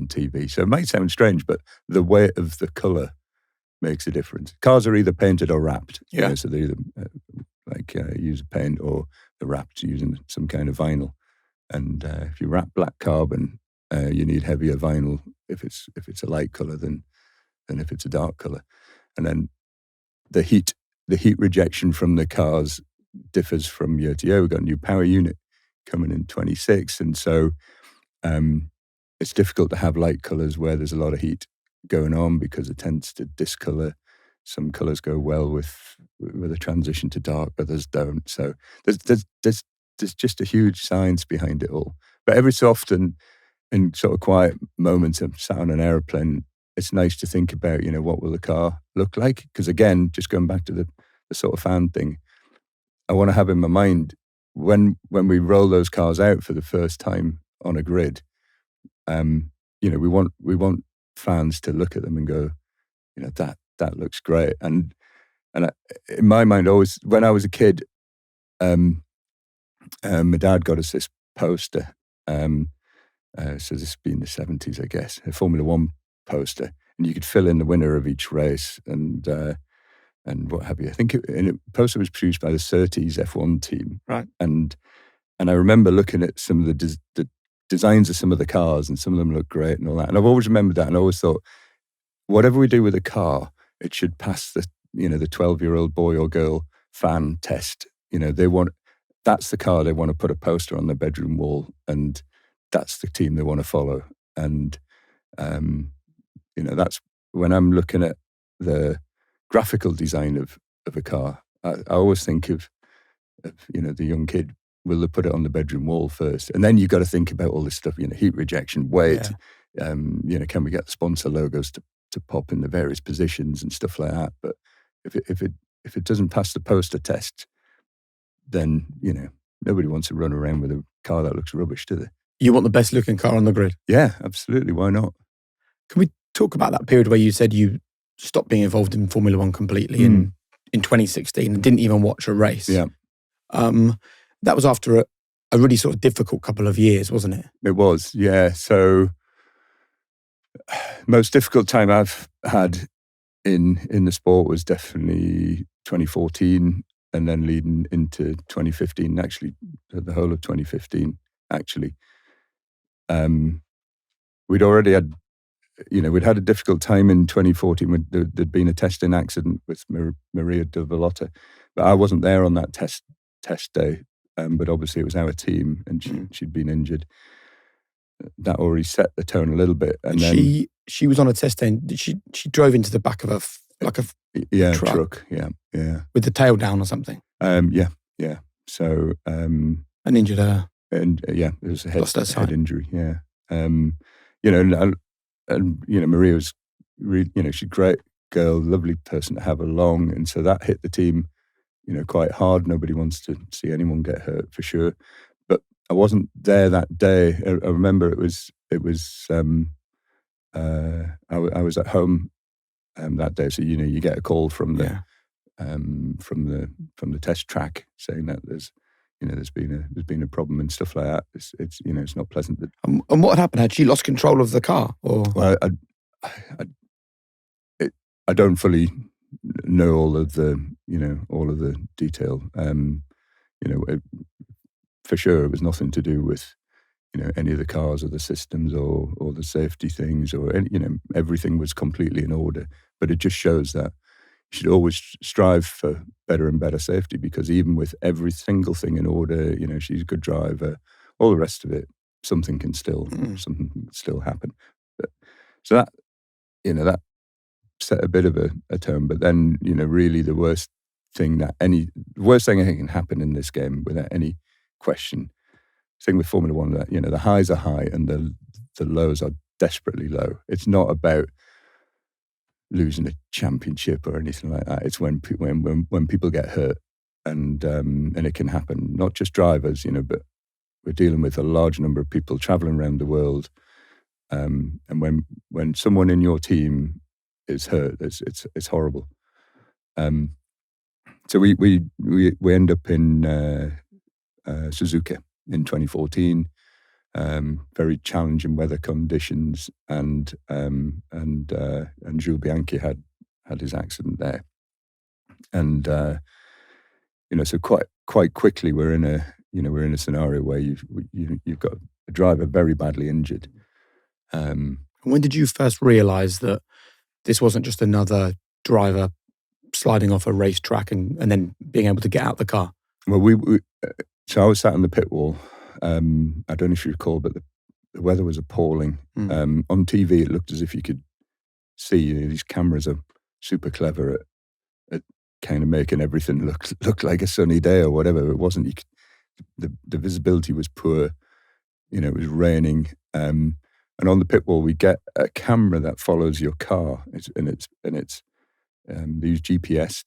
S1: TV. So it might sound strange, but the weight of the colour makes a difference. Cars are either painted or wrapped.
S2: Yeah.
S1: So they either use a paint or they're wrapped using some kind of vinyl. And if you wrap black carbon, you need heavier vinyl if it's a light colour than if it's a dark colour. And then the heat rejection from the cars differs from year to year. We've got a new power unit coming in 26, and so it's difficult to have light colours where there's a lot of heat going on because it tends to discolour. Some colours go well with a transition to dark, others don't. So there's just a huge science behind it all. But every so often, in sort of quiet moments of sat on an aeroplane, it's nice to think about, what will the car look like? Because again, just going back to the sort of fan thing, I want to have in my mind when we roll those cars out for the first time on a grid, we want fans to look at them and go, that looks great. And in my mind, always when I was a kid, my dad got us this poster. So this would be in the 70s, I guess, a Formula One poster, and you could fill in the winner of each race and what have you. I think the poster was produced by the Surtees F1 team,
S2: right?
S1: And I remember looking at some of the designs of some of the cars, and some of them look great and all that. And I've always remembered that, and I always thought, whatever we do with a car, it should pass the 12-year-old boy or girl fan test. That's the car they want to put a poster on their bedroom wall, and that's the team they want to follow. And that's when I'm looking at the graphical design of a car. I always think of the young kid. Will they put it on the bedroom wall first? And then you've got to think about all this stuff, heat rejection, weight. Yeah. Can we get the sponsor logos to pop in the various positions and stuff like that? But if it doesn't pass the poster test, then nobody wants to run around with a car that looks rubbish, do they?
S2: You want the best looking car on the grid?
S1: Yeah, absolutely. Why not?
S2: Can we talk about that period where you said you stopped being involved in Formula One completely in 2016 and didn't even watch a race?
S1: Yeah.
S2: That was after a really sort of difficult couple of years, wasn't it?
S1: It was, yeah. So most difficult time I've had in the sport was definitely 2014, and then leading into 2015, actually, the whole of 2015, actually. We'd already had, we'd had a difficult time in 2014. There'd been a testing accident with Maria de Valotta, but I wasn't there on that test day. But obviously it was our team, and she'd been injured. That already set the tone a little bit. And then
S2: she was on a test day. She drove into the back of a
S1: truck. Yeah.
S2: With the tail down or something.
S1: Yeah. So
S2: and injured her.
S1: And it was a head injury. Yeah. And Maria was really, she's a great girl, lovely person to have along, and so that hit the team, quite hard. Nobody wants to see anyone get hurt, for sure. But I wasn't there that day. I remember it was. I was at home that day, so you get a call from the test track saying that there's been a problem and stuff like that. It's not pleasant.
S2: And what had happened? Had she lost control of the car? Or
S1: well, I don't fully know all of the detail. For sure, it was nothing to do with any of the cars or the systems or the safety things or everything was completely in order. But it just shows that you should always strive for better and better safety, because even with every single thing in order, she's a good driver, all the rest of it, something can still happen. But, so that that set a bit of a tone. But then really the worst thing that can happen in this game without any question. Thing with Formula One, that the highs are high and the lows are desperately low. It's not about losing a championship or anything like that. It's when people get hurt, and it can happen. Not just drivers, but we're dealing with a large number of people traveling around the world. And when someone in your team is hurt, it's horrible. So we end up in Suzuka in 2014. very challenging weather conditions, and Jules Bianchi had his accident there, and so quite quickly we're in a scenario where you've got a driver very badly injured.
S2: When did you first realise that this wasn't just another driver sliding off a racetrack and then being able to get out the car?
S1: Well, so I was sat on the pit wall. I don't know if you recall, but the weather was appalling. On TV, it looked as if you could see. These cameras are super clever at kind of making everything look like a sunny day or whatever. It wasn't. The visibility was poor. It was raining. And on the pit wall, we get a camera that follows your car, and it's they use GPS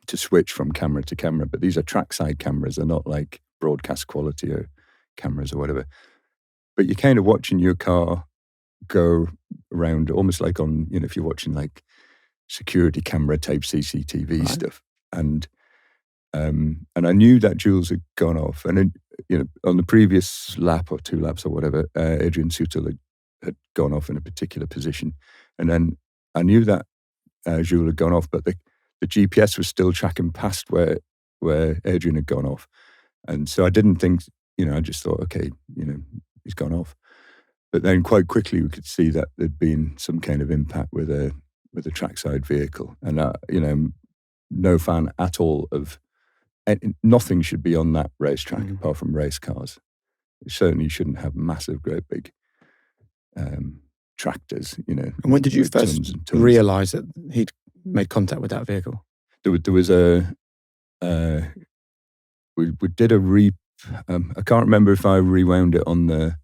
S1: to switch from camera to camera. But these are trackside cameras; they're not like broadcast quality or cameras or whatever. But you're kind of watching your car go around, almost like on if you're watching like security camera type CCTV stuff. And I knew that Jules had gone off, and on the previous lap or 2 laps or whatever, Adrian Sutil had gone off in a particular position, and then I knew that Jules had gone off, but the GPS was still tracking past where Adrian had gone off, and so I didn't think, I just thought, okay, he's gone off, but then quite quickly we could see that there'd been some kind of impact with a trackside vehicle, and no fan at all of. Nothing should be on that racetrack apart from race cars. Certainly, you shouldn't have massive, great big tractors. And
S2: when did you first realise that he'd made contact with that vehicle?
S1: There was we did a I can't remember if I rewound it on the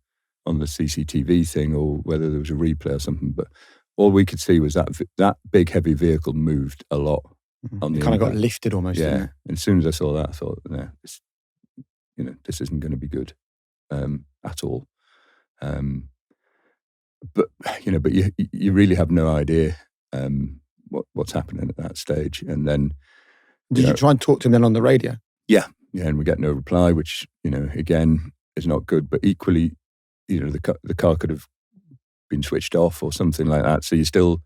S1: CCTV thing or whether there was a replay or something. But all we could see was that big heavy vehicle moved a lot. On the
S2: kind of got lifted almost.
S1: Yeah.
S2: Didn't it?
S1: And as soon as I saw that, I thought, no, this isn't going to be good at all. But you really have no idea what's happening at that stage. And then,
S2: did you try and talk to him then on the radio?
S1: Yeah, and we get no reply, which again is not good. But equally, the car could have been switched off or something like that. So you still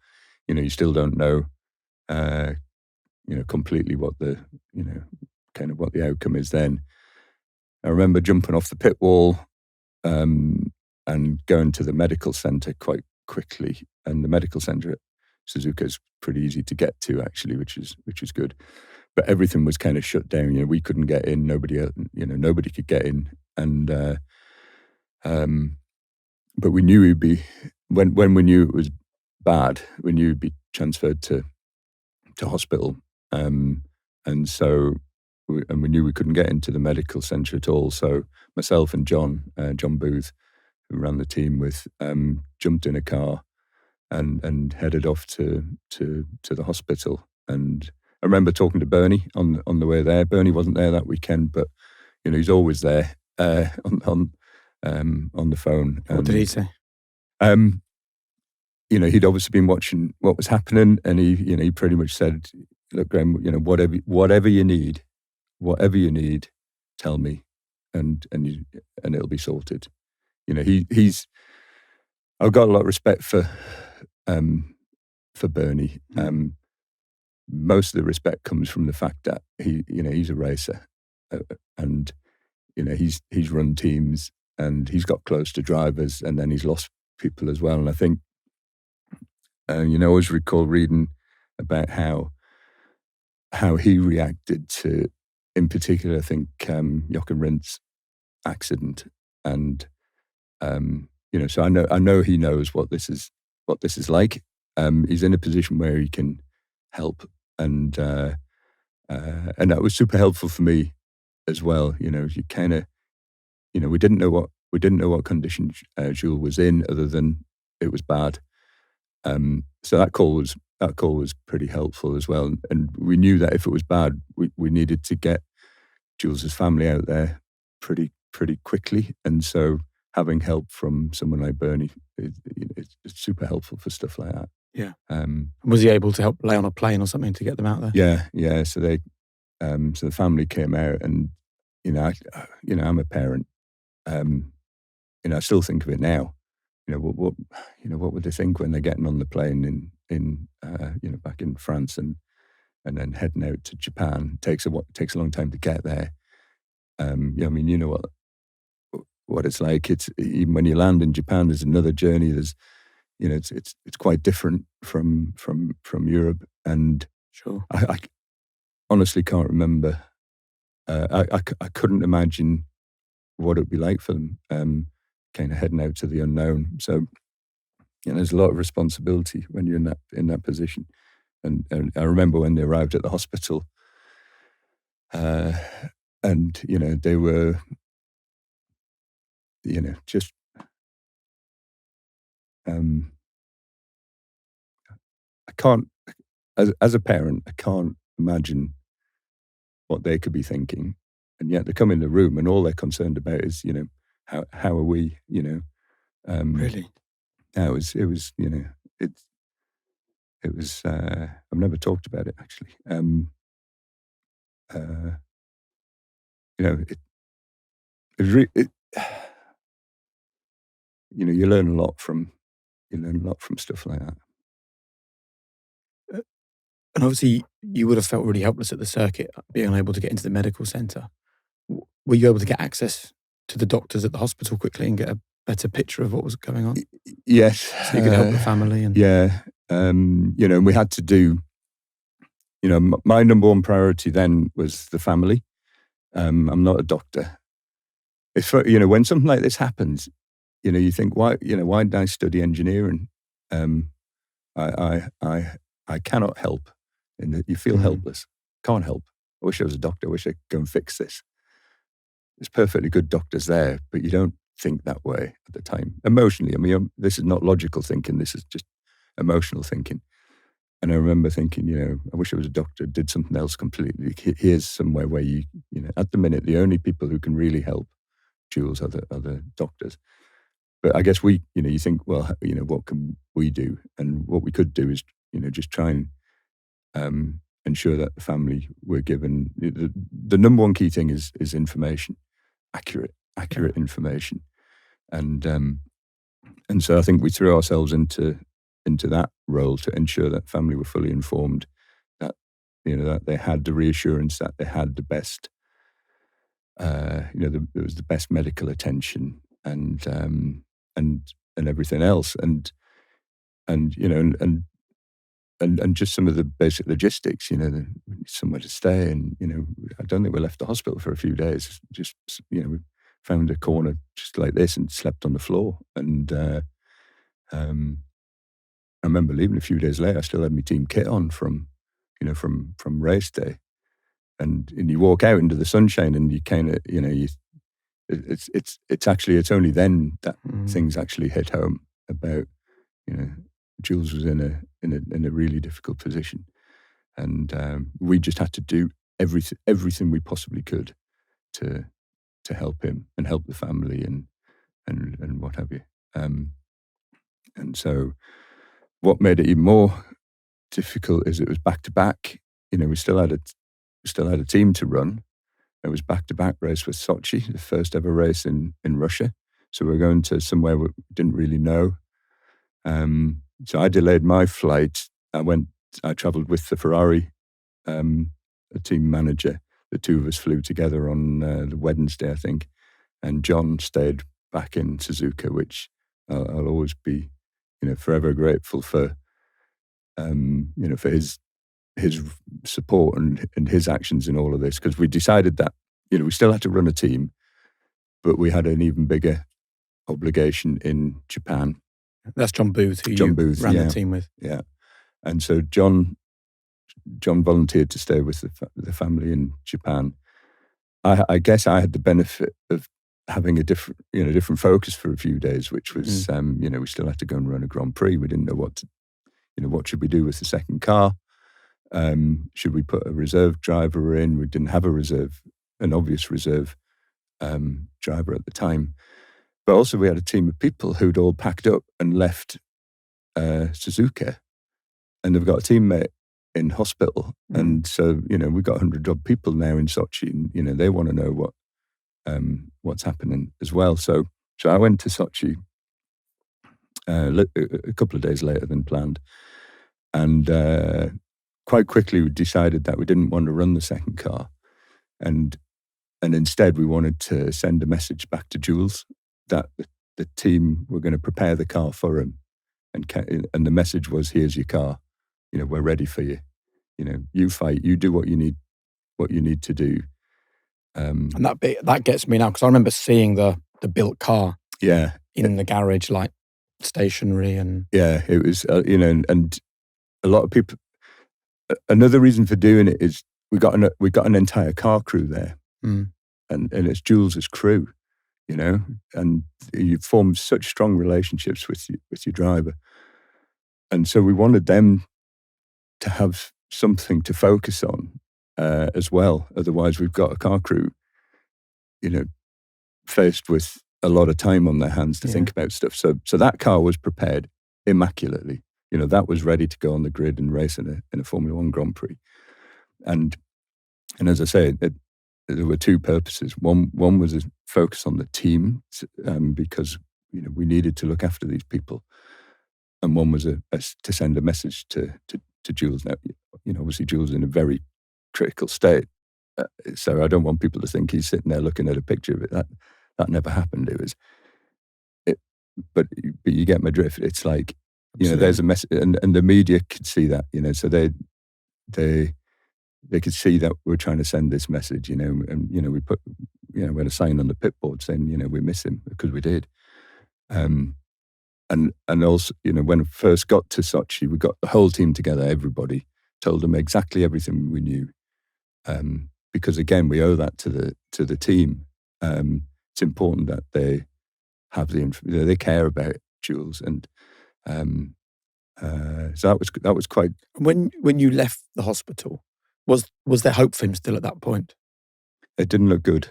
S1: don't know. Completely what the kind of what the outcome is then. I remember jumping off the pit wall and going to the medical centre quite quickly. And the medical centre at Suzuka is pretty easy to get to, actually, which is good. But everything was kind of shut down. We couldn't get in. Nobody could get in. And but we knew he'd be when we knew it was bad. We knew he'd be transferred to hospital. And so, we knew we couldn't get into the medical centre at all. So myself and John Booth, who ran the team with, jumped in a car and headed off to the hospital. And I remember talking to Bernie on the way there. Bernie wasn't there that weekend, but he's always there on the phone.
S2: What did he say?
S1: He'd obviously been watching what was happening, and he pretty much said, "Look, Graeme, whatever you need, tell me, and it'll be sorted." He's. I've got a lot of respect for Bernie. Most of the respect comes from the fact that he's a racer, and he's run teams, and he's got close to drivers, and then he's lost people as well. And I think, I always recall reading about how he reacted to, in particular, I think Jochen Rindt's accident, and so I know he knows what this is like. He's in a position where he can help, and that was super helpful for me as well. You kind of, we didn't know what condition Jules was in, other than it was bad. So that call was pretty helpful as well, and we knew that if it was bad, we needed to get Jules's family out there pretty quickly, and so having help from someone like Bernie, it's super helpful for stuff like that.
S2: Yeah. Was he able to help lay on a plane or something to get them out there?
S1: Yeah. So they, so the family came out, and I'm a parent. I still think of it now. What would they think when they're getting on the plane in back in France and then heading out to Japan? Takes a long time to get there. What it's like. It's even when you land in Japan, there's another journey. There's, it's quite different from Europe. And
S2: Sure.
S1: I honestly can't remember. I couldn't imagine what it would be like for them, kind of heading out to the unknown. So, there's a lot of responsibility when you're in that position. And I remember when they arrived at the hospital, and they were, just. I can't, as a parent, I can't imagine what they could be thinking, and yet they come in the room and all they're concerned about is, how are we,
S2: Really?
S1: It was, I've never talked about it actually. You learn a lot from stuff like that.
S2: And obviously, you would have felt really helpless at the circuit, being unable to get into the medical centre. Were you able to get access to the doctors at the hospital quickly and get a better picture of what was going on?
S1: Yes.
S2: So you could help the family? And
S1: yeah. And we had to do, my number one priority then was the family. I'm not a doctor. It's for, when something like this happens, you think, why did I study engineering? I cannot help. And you feel helpless. Can't help. I wish I was a doctor. I wish I could go and fix this. There's perfectly good doctors there, but you don't think that way at the time. Emotionally, this is not logical thinking. This is just emotional thinking. And I remember thinking, I wish I was a doctor, did something else completely. Here's somewhere where at the minute, the only people who can really help Jules are the doctors. But I guess you think, well, what can we do? And what we could do is, just try and ensure that the family were given the number one key thing is information, accurate information, and so I think we threw ourselves into that role to ensure that family were fully informed, that that they had the reassurance that they had the best, there was the best medical attention and everything else, and just some of the basic logistics, somewhere to stay. And, I don't think we left the hospital for a few days. Just, we found a corner just like this and slept on the floor. And I remember leaving a few days later, I still had my team kit on from race day. And you walk out into the sunshine and you kind of, it's only then that things actually hit home about, Jules was in a really difficult position, and we just had to do everything we possibly could to help him and help the family and what have you. And so, what made it even more difficult is it was back to back. We still had a team to run. It was back to back race with Sochi, the first ever race in Russia. So we were going to somewhere we didn't really know. So I delayed my flight. I travelled with the Ferrari, a team manager. The two of us flew together on the Wednesday, I think. And John stayed back in Suzuka, which I'll always be, forever grateful for, for his support and his actions in all of this. Because we decided that, we still had to run a team, but we had an even bigger obligation in Japan.
S2: That's John Booth, who you ran the team with.
S1: Yeah. And so John volunteered to stay with the family in Japan. I guess I had the benefit of having a different focus for a few days, which was, we still had to go and run a Grand Prix. We didn't know what should we do with the second car? Should we put a reserve driver in? We didn't have an obvious reserve driver at the time. But also we had a team of people who'd all packed up and left Suzuka, and they've got a teammate in hospital. And so, we've got 100-odd people now in Sochi, and, they want to know what's happening as well. So So I went to Sochi a couple of days later than planned. And quite quickly we decided that we didn't want to run the second car. And instead we wanted to send a message back to Jules that the team were going to prepare the car for him. And the message was, here's your car. You know, we're ready for you. You know, you fight, you do what you need to do.
S2: And that gets me now, because I remember seeing the built car in the garage, like stationary and...
S1: Yeah, it was, and a lot of people... Another reason for doing it is we got an entire car crew there. And it's Jules's crew, you know, and you form such strong relationships with your driver. And so we wanted them to have something to focus on as well. Otherwise, we've got a car crew, you know, faced with a lot of time on their hands to think about stuff. So that car was prepared immaculately. You know, that was ready to go on the grid and race in a Formula One Grand Prix. And as I say, there were two purposes. One was a focus on the team because, you know, we needed to look after these people. And one was to send a message to Jules. Now, you know, obviously Jules is in a very critical state. So I don't want people to think he's sitting there looking at a picture of it. That never happened. But you get my drift. It's like, you know, there's a message, and the media could see that, you know, so they could see that we're trying to send this message, you know, and, you know, we had a sign on the pit board saying, you know, we miss him, because we did. And also, you know, when I first got to Sochi, we got the whole team together, everybody, told them exactly everything we knew. Because again, we owe that to the team. It's important that they have they care about Jules, and so that was quite.
S2: When you left the hospital, was there hope for him still at that point?
S1: It didn't look good,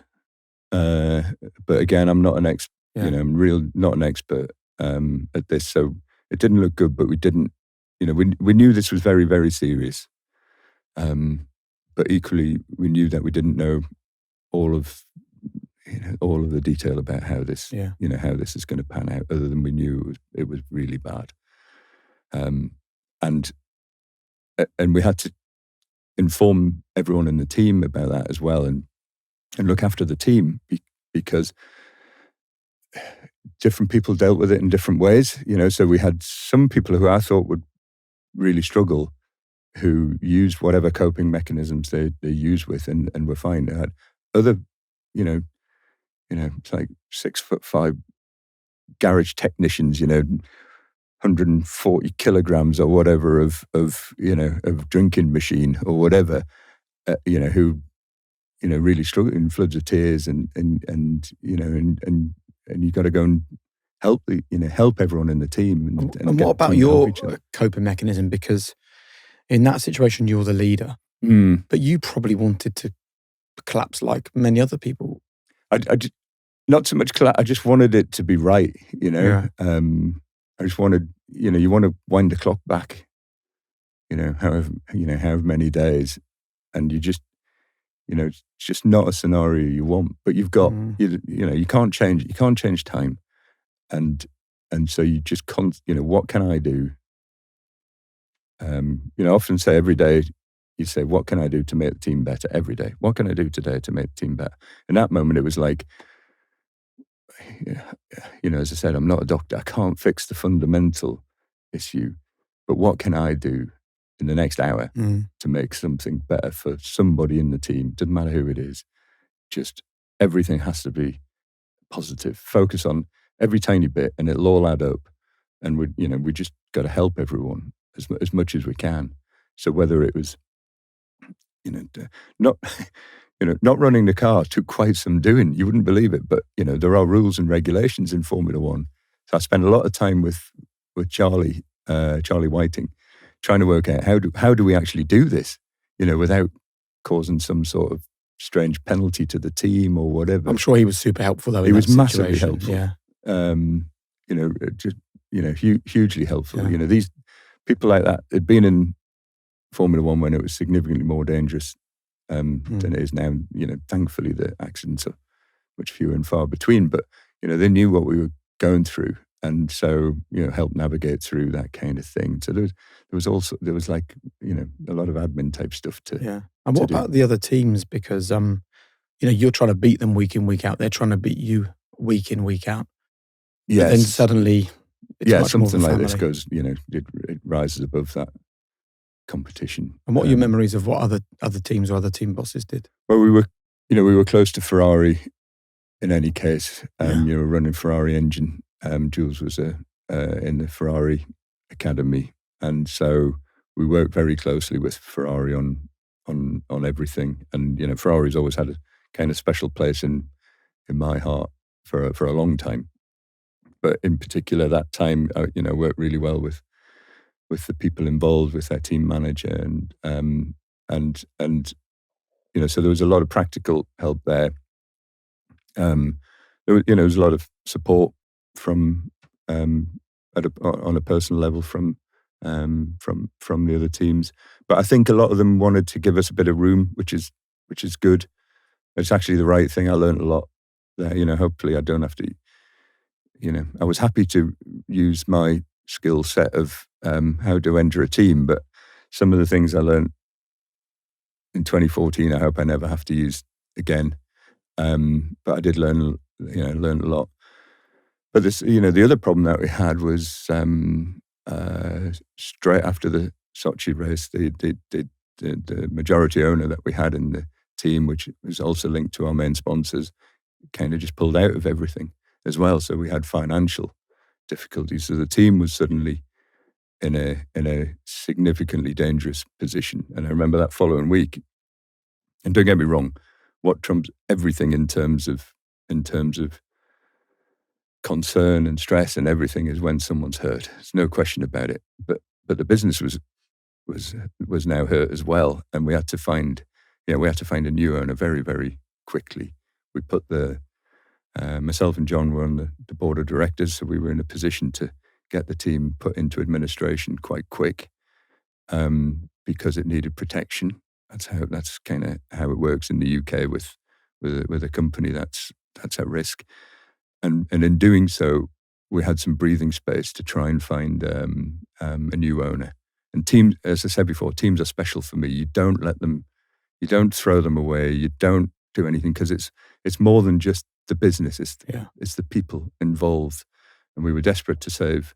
S1: but again, I'm not an expert. You know, I'm not an expert at this, so it didn't look good. But we didn't, you know, we knew this was very, very serious. But equally, we knew that we didn't know all of the detail about how this, you know, how this is going to pan out. Other than we knew it was really bad, and we had to inform everyone in the team about that as well, and look after the team because different people dealt with it in different ways. You know, so we had some people who I thought would really struggle, who used whatever coping mechanisms they use with, and were fine. They had other, you know, it's like 6'5" garage technicians, you know, 140 kilograms or whatever of drinking machine or whatever, you know, who, you know, really struggle in floods of tears, and you know, and you got to go and help everyone in the team.
S2: And what about your coping mechanism? Because in that situation, you're the leader, but you probably wanted to collapse like many other people.
S1: I just, not so much collapse. I just wanted it to be right, you know. Yeah. I just wanted, you know, you want to wind the clock back, you know, however many days, and you just, you know, it's just not a scenario you want. But you've got, you know, you can't change time, and so you just you know, what can I do? You know, I often say every day, you say, what can I do to make the team better every day? What can I do today to make the team better? In that moment, it was like, you know, as I said, I'm not a doctor. I can't fix the fundamental issue. But what can I do in the next hour to make something better for somebody in the team? Doesn't matter who it is. Just everything has to be positive. Focus on every tiny bit, and it'll all add up. And we just got to help everyone as much as we can. So whether it was, you know, not running the car took quite some doing. You wouldn't believe it, but you know, there are rules and regulations in Formula One. So I spent a lot of time with Charlie Whiting, trying to work out how do we actually do this, you know, without causing some sort of strange penalty to the team or whatever.
S2: I'm sure he was super helpful though.
S1: He was massively helpful.
S2: Yeah.
S1: You know, just, you know, hugely helpful. Yeah. You know, these people like that had been in Formula One when it was significantly more dangerous than it is now. You know, thankfully the accidents are much fewer and far between. But they knew what we were going through, and so helped navigate through that kind of thing. So there was like a lot of admin type stuff to.
S2: Yeah. And what about the other teams? Because you're trying to beat them week in, week out. They're trying to beat you week in, week out.
S1: Yes.
S2: But then suddenly, it's much
S1: something
S2: more of a
S1: like this
S2: family.
S1: goes. It rises above that competition.
S2: And what are your memories of what other teams or other team bosses did?
S1: Well, we were close to Ferrari. In any case, running Ferrari engine. Jules was in the Ferrari Academy, and so we worked very closely with Ferrari on everything. And Ferrari's always had a kind of special place in my heart for a long time. But in particular, that time, worked really well with the people involved, with their team manager, and so there was a lot of practical help there. There was a lot of support from on a personal level from the other teams, but I think a lot of them wanted to give us a bit of room, which is good. It's actually the right thing. I learned a lot there. Hopefully I don't have to. I was happy to use my skill set of how to enter a team, but some of the things I learned in 2014, I hope I never have to use again. But I did learn a lot. But this, the other problem that we had was straight after the Sochi race, the majority owner that we had in the team, which was also linked to our main sponsors, kind of just pulled out of everything as well. So we had financial difficulties. So the team was suddenly in a significantly dangerous position. And I remember that following week. And don't get me wrong, what trumps everything in terms of concern and stress and everything is when someone's hurt. There's no question about it. But the business was now hurt as well, and we had to find a new owner very, very quickly. We put myself and John were on the board of directors, so we were in a position to get the team put into administration quite quick because it needed protection. That's kind of how it works in the UK with a company that's at risk, and in doing so, we had some breathing space to try and find a new owner. And teams, as I said before, teams are special for me. You don't throw them away. You don't do anything because it's more than just the business. It's the people involved, and we were desperate to save,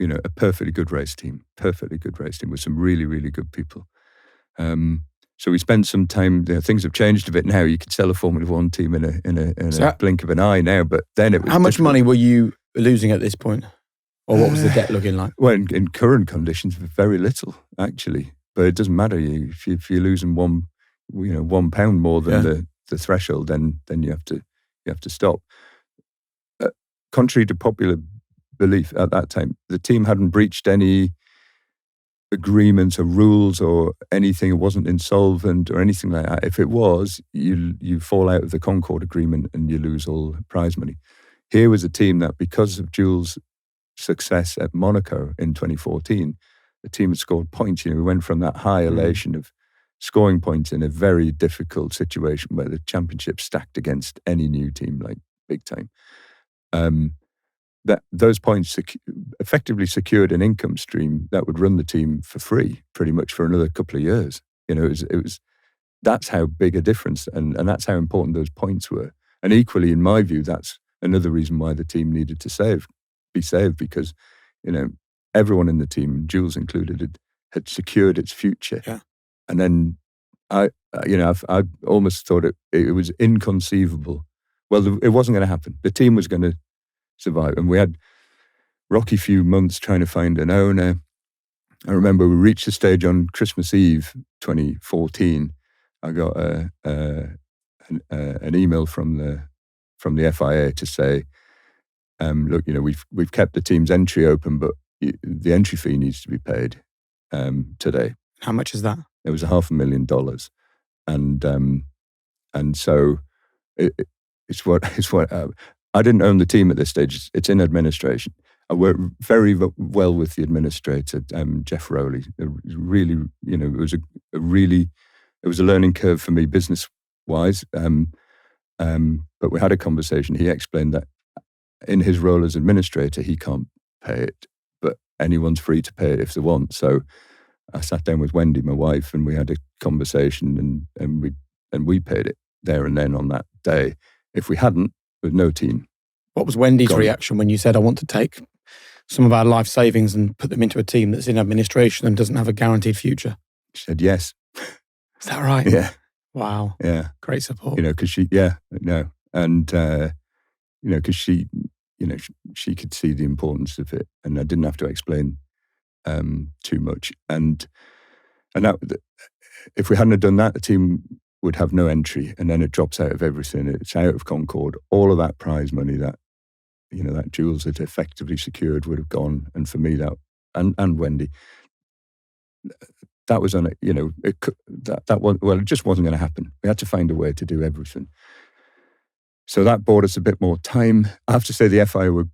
S1: a perfectly good race team with some really, really good people. So we spent some time. Things have changed a bit now. You could sell a Formula One team in a blink of an eye now, but then it was.
S2: How much money were you losing at this point, or what was the debt looking like?
S1: Well, in current conditions, very little actually. But it doesn't matter. If you're losing £1 more than the threshold, then you have to stop. Contrary to popular belief at that time, the team hadn't breached any agreements or rules or anything. It wasn't insolvent or anything like that. If it was, you fall out of the Concord agreement and you lose all prize money. Here was a team that, because of Jules' success at Monaco in 2014, the team had scored points. We went from that high elation of scoring points in a very difficult situation where the championship stacked against any new team, like big time. That those points effectively secured an income stream that would run the team for free, pretty much for another couple of years. It was that's how big a difference, and that's how important those points were. And equally, in my view, that's another reason why the team needed to be saved, because everyone in the team, Jules included, had secured its future. Yeah. And then I almost thought it was inconceivable. Well, it wasn't going to happen. The team was going to survive, and we had rocky few months trying to find an owner. I remember we reached the stage on Christmas Eve 2014. I got an email from the FIA to say, look, we've kept the team's entry open, but the entry fee needs to be paid today.
S2: How much is that?
S1: It was $500,000, and so it's what I didn't own the team at this stage. It's in administration. I worked very well with the administrator, Jeff Rowley. Really, it was a learning curve for me business wise. But we had a conversation. He explained that in his role as administrator, he can't pay it, but anyone's free to pay it if they want. So I sat down with Wendy, my wife, and we had a conversation, and we paid it there and then on that day. If we hadn't, with no team.
S2: What was Wendy's
S1: Gone.
S2: reaction when you said, I want to take some of our life savings and put them into a team that's in administration and doesn't have a guaranteed future?
S1: She said yes.
S2: Is that right?
S1: Yeah.
S2: Wow.
S1: Yeah.
S2: Great support.
S1: Because she, and because she could see the importance of it, and I didn't have to explain too much. And that, if we hadn't have done that, the team would have no entry, and then it drops out of everything. It's out of Concord. All of that prize money that that Jules had effectively secured would have gone. And for me, that and Wendy, that was on it. That was, well, it just wasn't going to happen. We had to find a way to do everything. So that bought us a bit more time. I have to say the FI were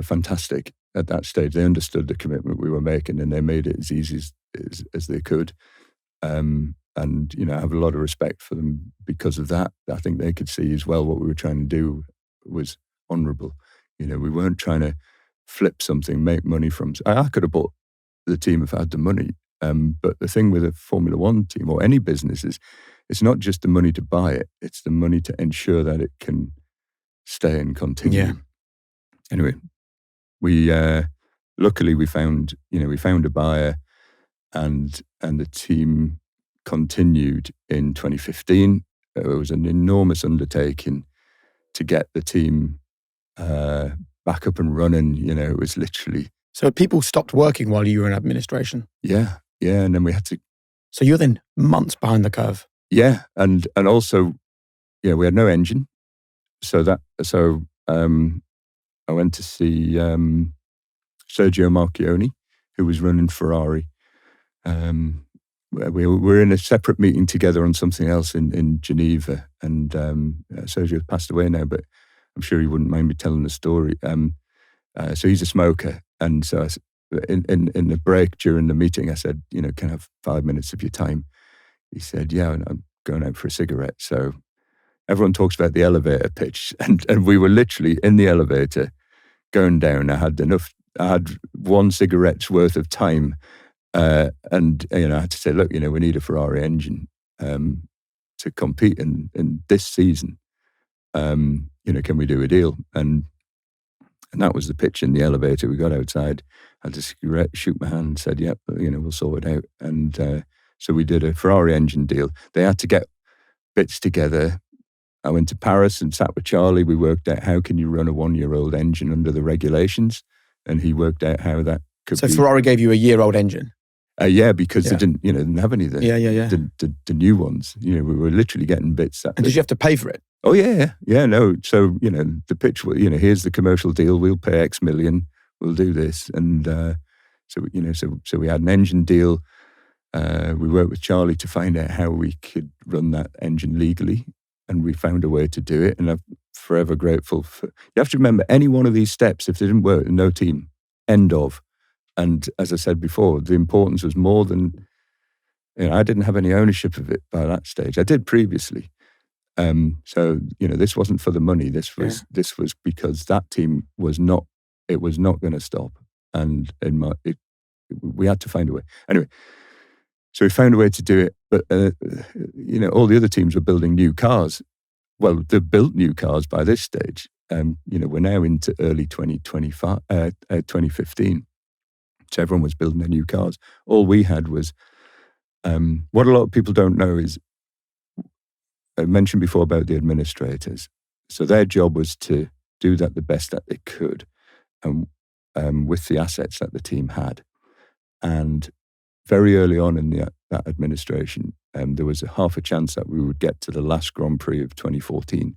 S1: fantastic at that stage. They understood the commitment we were making, and they made it as easy as they could. And I have a lot of respect for them because of that. I think they could see as well what we were trying to do was honourable. We weren't trying to flip something, make money from. I could have bought the team if I had the money. But the thing with a Formula One team or any business is, it's not just the money to buy it; it's the money to ensure that it can stay and continue.
S2: Yeah.
S1: Anyway, we luckily we found a buyer, and the team continued in 2015. It was an enormous undertaking to get the team back up and running. It was literally.
S2: So people stopped working while you were in administration?
S1: Yeah, and then we had to.
S2: So you're then months behind the curve?
S1: Yeah, and also, we had no engine. So I went to see Sergio Marchionne, who was running Ferrari. We were in a separate meeting together on something else in Geneva, and Sergio passed away now, but I'm sure he wouldn't mind me telling the story. So he's a smoker, and so in the break during the meeting, I said, can I have 5 minutes of your time? He said, yeah, and I'm going out for a cigarette. So everyone talks about the elevator pitch, and we were literally in the elevator going down. I had one cigarette's worth of time, and I had to say, look, we need a Ferrari engine to compete in this season. Can we do a deal? And that was the pitch in the elevator. We got outside, had a cigarette, shook my hand, said, yep, we'll sort it out. And so we did a Ferrari engine deal. They had to get bits together. I went to Paris and sat with Charlie. We worked out how can you run a 1-year-old engine under the regulations, and he worked out how that could be.
S2: So Ferrari gave you a year-old engine?
S1: Yeah, because they didn't have any of the, the new ones. We were literally getting bits.
S2: And did you have to pay for it?
S1: Oh yeah, no. So the pitch, here's the commercial deal. We'll pay X million. We'll do this, and so we had an engine deal. We worked with Charlie to find out how we could run that engine legally, and we found a way to do it. And I'm forever grateful for. You have to remember, any one of these steps, if they didn't work, no team. End of. And as I said before, the importance was more than. I didn't have any ownership of it by that stage. I did previously. So this wasn't for the money. This was because that team was not. It was not going to stop, and we had to find a way. Anyway, so we found a way to do it. But all the other teams were building new cars. Well, they built new cars by this stage. We're now into early 2015. So everyone was building their new cars. All we had was what a lot of people don't know is. I mentioned before about the administrators. So their job was to do that the best that they could, with the assets that the team had. And very early on in that administration, there was half a chance that we would get to the last Grand Prix of 2014.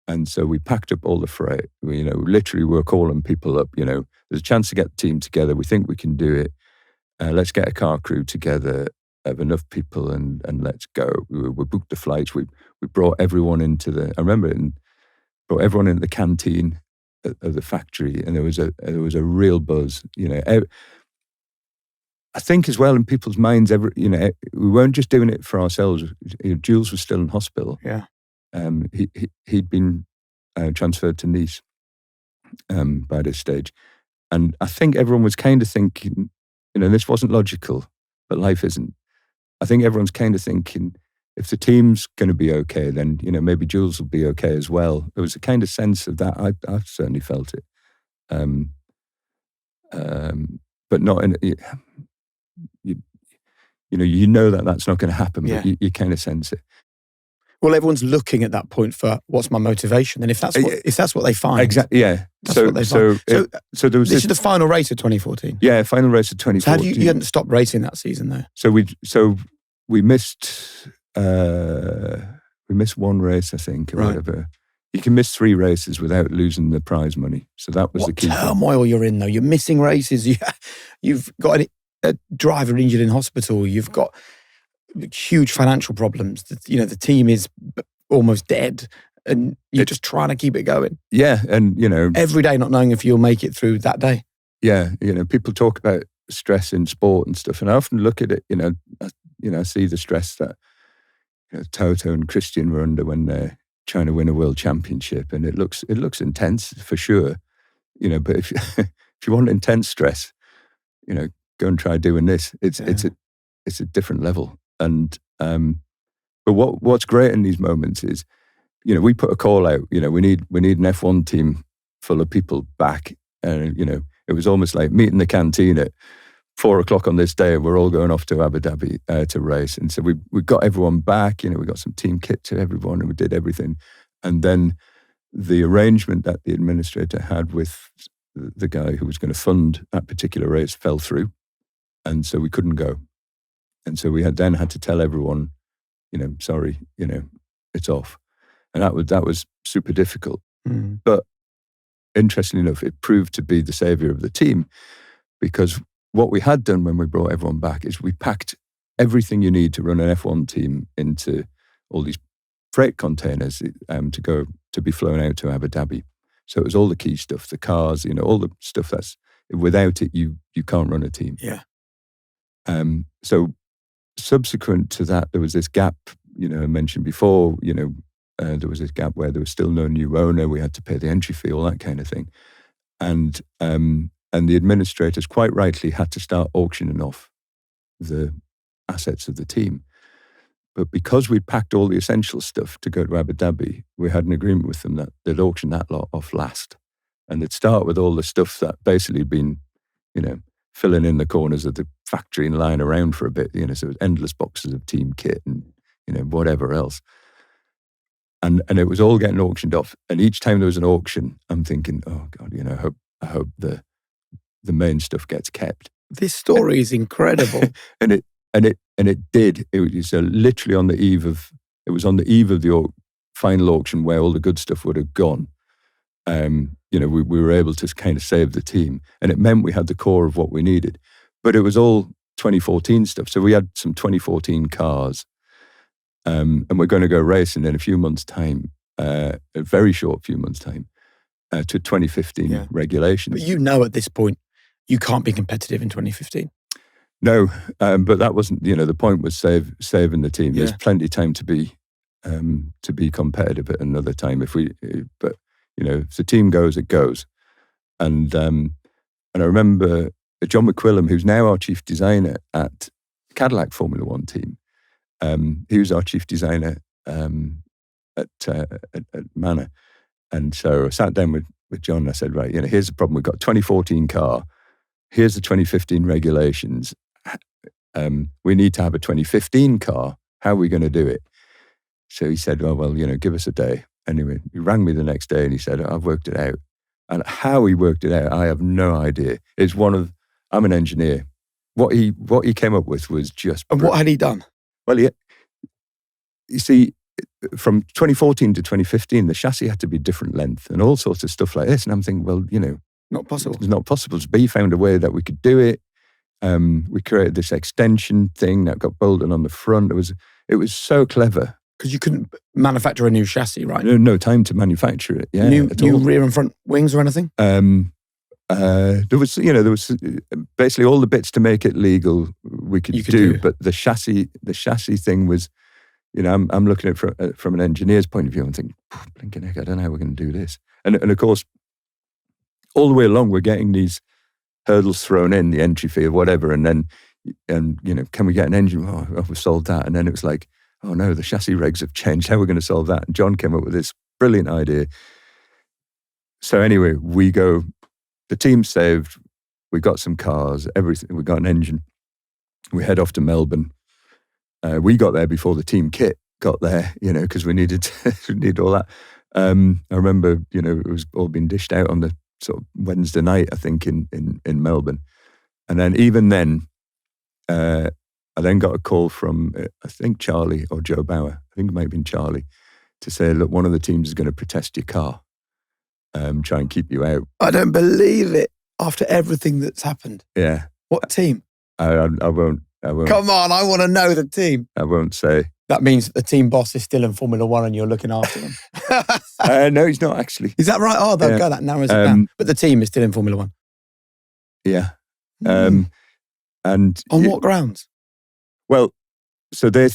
S1: And so we packed up all the freight. Literally we were calling people up, there's a chance to get the team together. We think we can do it. Let's get a car crew together. Have enough people and let's go. We booked the flights. We brought everyone into brought everyone into the canteen of the factory, and there was a real buzz. I think as well in people's minds, we weren't just doing it for ourselves. Jules was still in hospital.
S2: Yeah.
S1: He'd been transferred to Nice, by this stage. And I think everyone was kind of thinking, this wasn't logical, but life isn't. I think everyone's kind of thinking, if the team's going to be okay, then, maybe Jules will be okay as well. There was a kind of sense of that. I've certainly felt it. But not in, that's not going to happen, but you kind of sense it.
S2: Well, everyone's looking at that point for what's my motivation, and if that's what they find,
S1: exactly, yeah.
S2: That's what they find.
S1: So there was
S2: this is the final race of 2014.
S1: Yeah, final race of 2014.
S2: So how you hadn't stopped racing that season though?
S1: So we missed one race, I think, or whatever. You can miss 3 races without losing the prize money. So that was the key.
S2: What turmoil you're in though. You're missing races. You've got a driver injured in hospital. You've got huge financial problems. The team is almost dead, and you're just trying to keep it going.
S1: Yeah, and
S2: every day not knowing if you'll make it through that day.
S1: Yeah, people talk about stress in sport and stuff, and I often look at it. I see the stress that Toto and Christian were under when they're trying to win a world championship, and it looks intense for sure. But if you want intense stress, go and try doing this. It's a different level. And but what's great in these moments is, we put a call out. We need an F1 team full of people back, and it was almost like meeting the canteen at 4:00 on this day. We're all going off to Abu Dhabi to race, and so we got everyone back. We got some team kit to everyone, and we did everything. And then the arrangement that the administrator had with the guy who was going to fund that particular race fell through, and so we couldn't go. And so we had to tell everyone, sorry, it's off. And that was super difficult.
S2: Mm.
S1: But interestingly enough, it proved to be the saviour of the team, because what we had done when we brought everyone back is we packed everything you need to run an F1 team into all these freight containers to be flown out to Abu Dhabi. So it was all the key stuff, the cars, all the stuff that's, without it, you can't run a team.
S2: Yeah.
S1: So subsequent to that, there was this gap, I mentioned before, there was this gap where there was still no new owner. We had to pay the entry fee, all that kind of thing. And the administrators quite rightly had to start auctioning off the assets of the team. But because we'd packed all the essential stuff to go to Abu Dhabi, we had an agreement with them that they'd auction that lot off last. And they'd start with all the stuff that basically had been, filling in the corners of the factory and lying around for a bit, so it was endless boxes of team kit and, whatever else. And it was all getting auctioned off. And each time there was an auction, I'm thinking, oh God, I hope the main stuff gets kept.
S2: This story is incredible.
S1: and it did. It was literally on the eve of the final auction where all the good stuff would have gone. We were able to kind of save the team, and it meant we had the core of what we needed. But it was all 2014 stuff. So we had some 2014 cars, and we're going to go racing in a few months' time, a very short few months' time, to 2015 regulations.
S2: But at this point, you can't be competitive in 2015.
S1: No, but that wasn't, the point was saving the team. There's plenty of time to be competitive at another time if the team goes, it goes. And I remember John McQuillan, who's now our chief designer at Cadillac Formula 1 team. He was our chief designer at Manor. And so I sat down with John and I said, right, here's the problem. We've got a 2014 car. Here's the 2015 regulations. We need to have a 2015 car. How are we going to do it? So he said, well, give us a day. Anyway, he rang me the next day and he said, I've worked it out. And how he worked it out, I have no idea. I'm an engineer. What he came up with was just...
S2: And what had he done?
S1: Well, you see, from 2014 to 2015, the chassis had to be different length and all sorts of stuff like this. And I'm thinking, well,
S2: not possible.
S1: It's not possible. But he found a way that we could do it. We created this extension thing that got bolted on the front. It was so clever.
S2: Because you couldn't manufacture a new chassis, right?
S1: No time to manufacture it. Yeah,
S2: new rear and front wings or anything.
S1: There was basically all the bits to make it legal we could do, but the chassis thing was, I'm looking at it from an engineer's point of view and thinking, blinking heck, I don't know how we're going to do this. And of course, all the way along, we're getting these hurdles thrown in, the entry fee or whatever, and then, can we get an engine? Oh, we've solved that. And then it was like, oh no, the chassis regs have changed. How are we going to solve that? And John came up with this brilliant idea. So anyway, we go, the team's saved, we got some cars, everything, we got an engine. We head off to Melbourne. We got there before the team kit got there, because we needed all that. I remember, it was all been dished out on the sort of Wednesday night, I think, in Melbourne. And then even then, I then got a call from, I think, Charlie or Joe Bauer. I think it might have been Charlie, to say, look, one of the teams is going to protest your car, try and keep you out.
S2: I don't believe it. After everything that's happened.
S1: Yeah.
S2: What team?
S1: I won't.
S2: Come on, I want to know the team.
S1: I won't say.
S2: That means the team boss is still in Formula One and you're looking after them.
S1: No, he's not actually.
S2: Is that right? Oh, there go. That narrows it down. But the team is still in Formula One.
S1: Yeah. And
S2: on what grounds?
S1: Well, so they,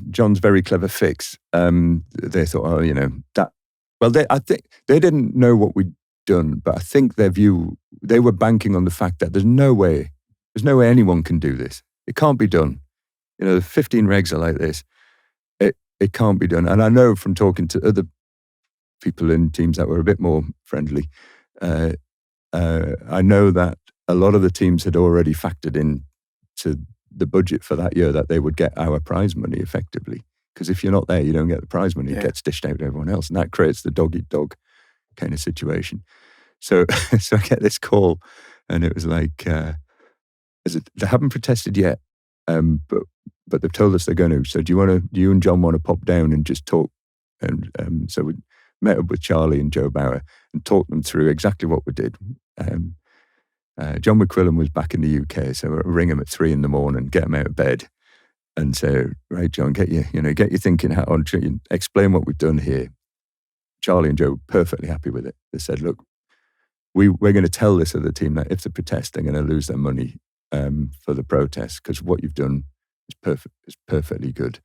S1: John's very clever fix. They thought, that. Well, I think they didn't know what we'd done, but I think their view, they were banking on the fact that there's no way anyone can do this. It can't be done. The 15 regs are like this. It can't be done. And I know from talking to other people in teams that were a bit more friendly, I know that a lot of the teams had already factored in to the budget for that year that they would get our prize money effectively. Because if you're not there, you don't get the prize money. It gets dished out to everyone else. And that creates the dog-eat-dog kind of situation. So I get this call and it was like, they haven't protested yet, but they've told us they're going to. So do you and John want to pop down and just talk? And so we met up with Charlie and Joe Bauer and talked them through exactly what we did. John McQuillan was back in the UK, so we'll ring him at 3 a.m, get him out of bed and say, right, John, get your thinking hat on, explain what we've done here. Charlie and Joe were perfectly happy with it. They said, look, we're going to tell this other team that if they protest, they're going to lose their money for the protest, because what you've done is perfectly good.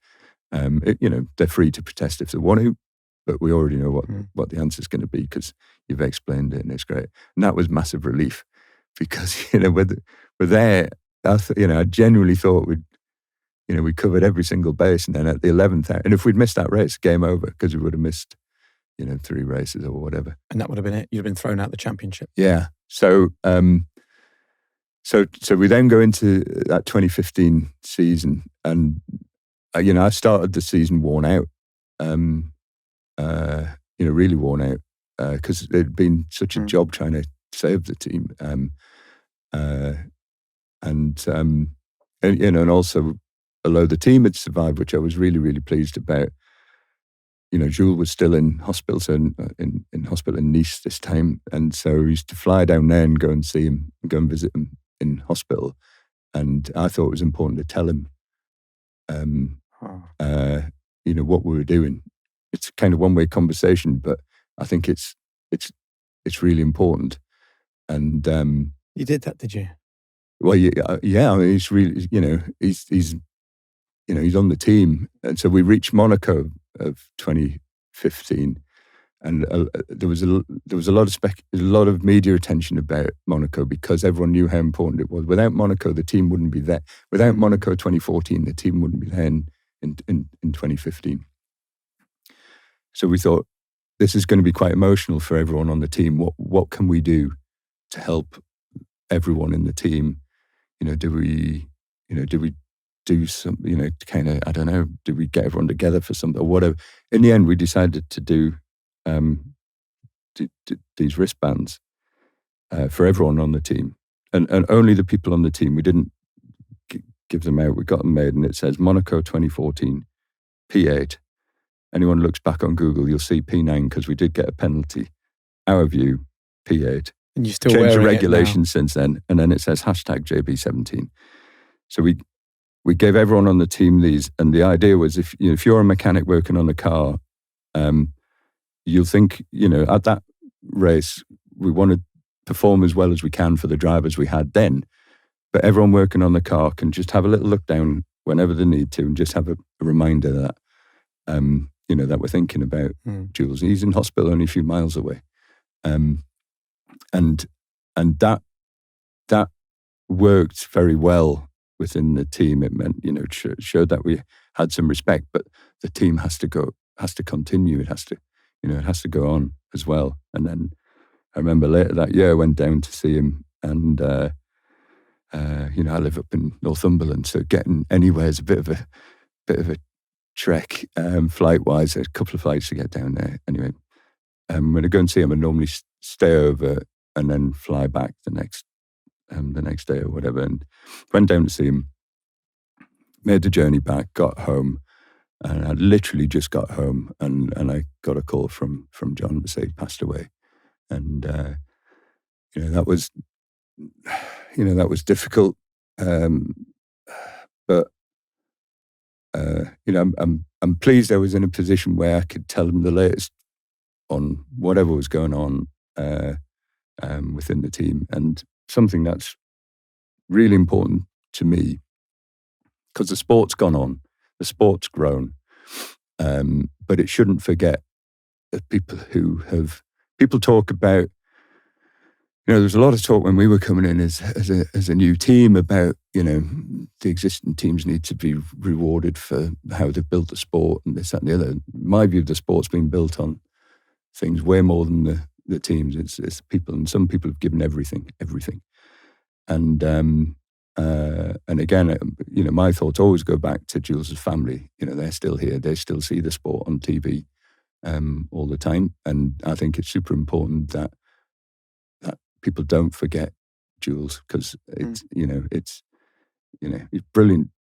S1: They're free to protest if they want to, but we already know what the answer is going to be because you've explained it and it's great. And that was massive relief because, we're there. I genuinely thought we covered every single base, and then at the 11th, and if we'd missed that race, game over, because we would have missed, 3 races or whatever. And
S2: that would have been it. You'd have been thrown out the championship.
S1: Yeah. So we then go into that 2015 season, and I started the season worn out, really worn out, because it'd been such a job trying to save the team, and also, although the team had survived, which I was really, really pleased about. Jules was still in hospital, so in hospital in Nice this time, and so we used to fly down there and go and see him, go and visit him in hospital, and I thought it was important to tell him, what we were doing. It's kind of one-way conversation, but I think it's really important. And
S2: you did that, did you?
S1: Well, yeah. I mean, he's really, he's on the team, and so we reached Monaco of 2015, and there was a lot of media attention about Monaco because everyone knew how important it was. Without Monaco, the team wouldn't be there. Without Monaco 2014, the team wouldn't be there in 2015. So we thought this is going to be quite emotional for everyone on the team. What can we do to help everyone in the team? Do we do some, kind of, I don't know, do we get everyone together for something or whatever? In the end, we decided to do these wristbands for everyone on the team. And only the people on the team, we didn't give them out, we got them made, and it says Monaco 2014, P8. Anyone looks back on Google, you'll see P9 because we did get a penalty. Our view, P8.
S2: And you're still
S1: changed
S2: wearing
S1: the regulations
S2: it now.
S1: since then, and then it says #JB17. So we gave everyone on the team these, and the idea was if you're a mechanic working on a car, you'll think, at that race, we want to perform as well as we can for the drivers we had then. But everyone working on the car can just have a little look down whenever they need to and just have a reminder that, that we're thinking about Jules. He's in hospital only a few miles away. and that worked very well within the team. It meant, showed that we had some respect, but the team has to continue. It has to go on as well. And then I remember later that year I went down to see him, and I live up in Northumberland, so getting anywhere is a bit of a trek, flight-wise. There's a couple of flights to get down there. Anyway, when I go and see him, I normally stay over and then fly back the next day or whatever. And went down to see him, made the journey back, got home, and I literally just got home, and I got a call from John to say he passed away. And that was difficult, but I'm pleased I was in a position where I could tell him the latest on whatever was going on within the team, and something that's really important to me, because the sport's gone on, the sport's grown, but it shouldn't forget that people talk about, there's a lot of talk when we were coming in as a new team about, the existing teams need to be rewarded for how they've built the sport and this, that and the other. In my view, the sport's been built on things way more than the teams. It's people, and some people have given everything. And again, my thoughts always go back to Jules' family. They're still here. They still see the sport on TV all the time. And I think it's super important that people don't forget Jules, because he's brilliant.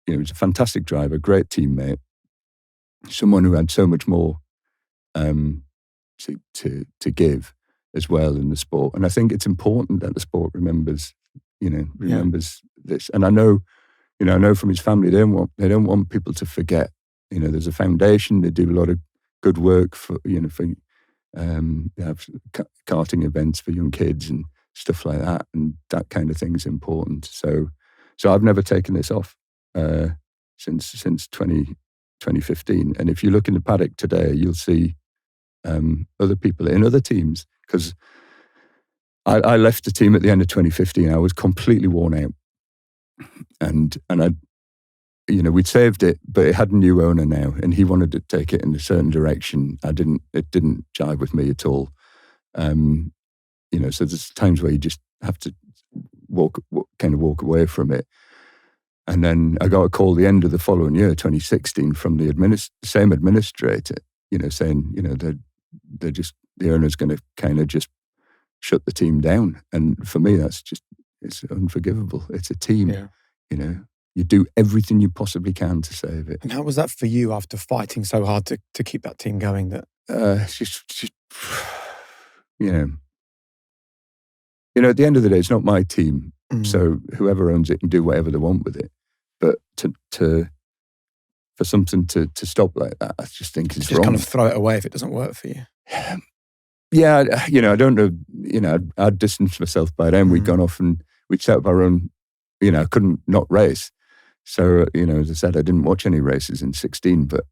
S1: He's a fantastic driver, great teammate, someone who had so much more to give as well in the sport. And I think it's important that the sport remembers this. And I know from his family, they don't want people to forget. There's a foundation. They do a lot of good work for they have karting events for young kids and stuff like that, and that kind of thing is important. So I've never taken this off since 2015. And if you look in the paddock today, you'll see other people in other teams, because I left the team at the end of 2015. I was completely worn out, and we'd saved it, but it had a new owner now, and he wanted to take it in a certain direction. It didn't jive with me at all. So there's times where you just have to walk away from it. And then I got a call the end of the following year, 2016, from the same administrator, saying, the owner's going to kind of just shut the team down. And for me, it's unforgivable. It's a team, You do everything you possibly can to save it.
S2: And how was that for you after fighting so hard to keep that team going? That
S1: it's just at the end of the day, it's not my team. So whoever owns it can do whatever they want with it. But for something to stop like that, I just think it's
S2: just
S1: wrong.
S2: Kind of throw it away if it doesn't work for you.
S1: Yeah, I don't know. I'd distanced myself by then. We'd gone off and we'd set up our own. I couldn't not race. So, as I said, I didn't watch any races in 16, but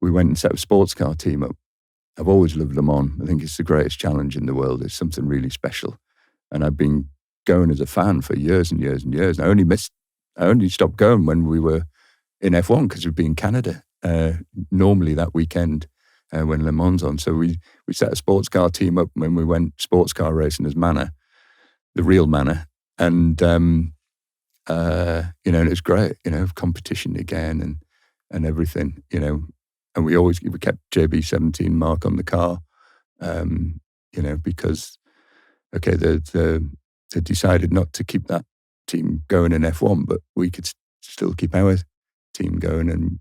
S1: we went and set a sports car team up. I've always loved Le Mans. I think it's the greatest challenge in the world. It's something really special. And I've been going as a fan for years and years and years. I only stopped going when we were in F1, because we'd be in Canada normally that weekend when Le Mans on. So we set a sports car team up when we went sports car racing as Manor, the real Manor. And and it was great, competition again and everything, and we kept JB17 mark on the car, because, okay, they decided not to keep that team going in F1, but we could still keep our team going and,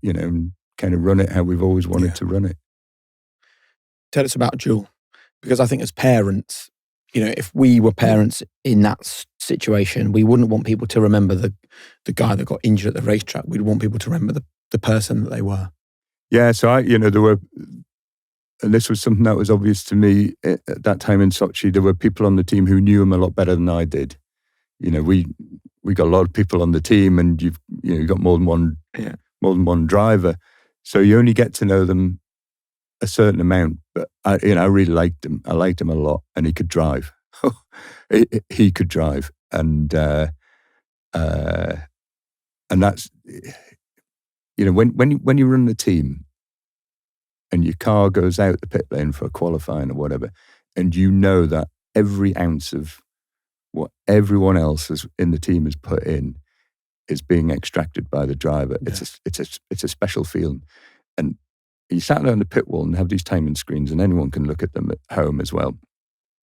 S1: kind of run it how we've always wanted to run it.
S2: Tell us about Jules, because I think as parents, if we were parents in that situation, we wouldn't want people to remember the guy that got injured at the racetrack. We'd want people to remember the person that they were. Yeah,
S1: so there were, and this was something that was obvious to me at that time in Sochi. There were people on the team who knew him a lot better than I did. We got a lot of people on the team, and you've got more than one driver, so you only get to know them a certain amount, but I really liked him. I liked him a lot, and he could drive. he could drive, and that's, when you run the team, and your car goes out the pit lane for a qualifying or whatever, and you know that every ounce of what everyone else in the team has put in is being extracted by the driver. Yeah. It's a special feeling, and you sat there on the pit wall and have these timing screens, and anyone can look at them at home as well.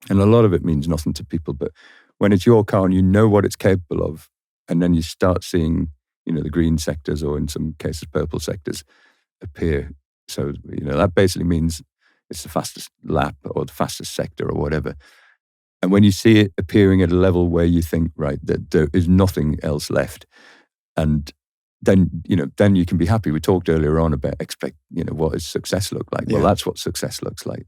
S1: And a lot of it means nothing to people, but when it's your car and you know what it's capable of, and then you start seeing, the green sectors, or in some cases purple sectors, appear. So, that basically means it's the fastest lap or the fastest sector or whatever. And when you see it appearing at a level where you think, right, that there is nothing else left, and then you can be happy. We talked earlier on about what does success look like? Well, that's what success looks like.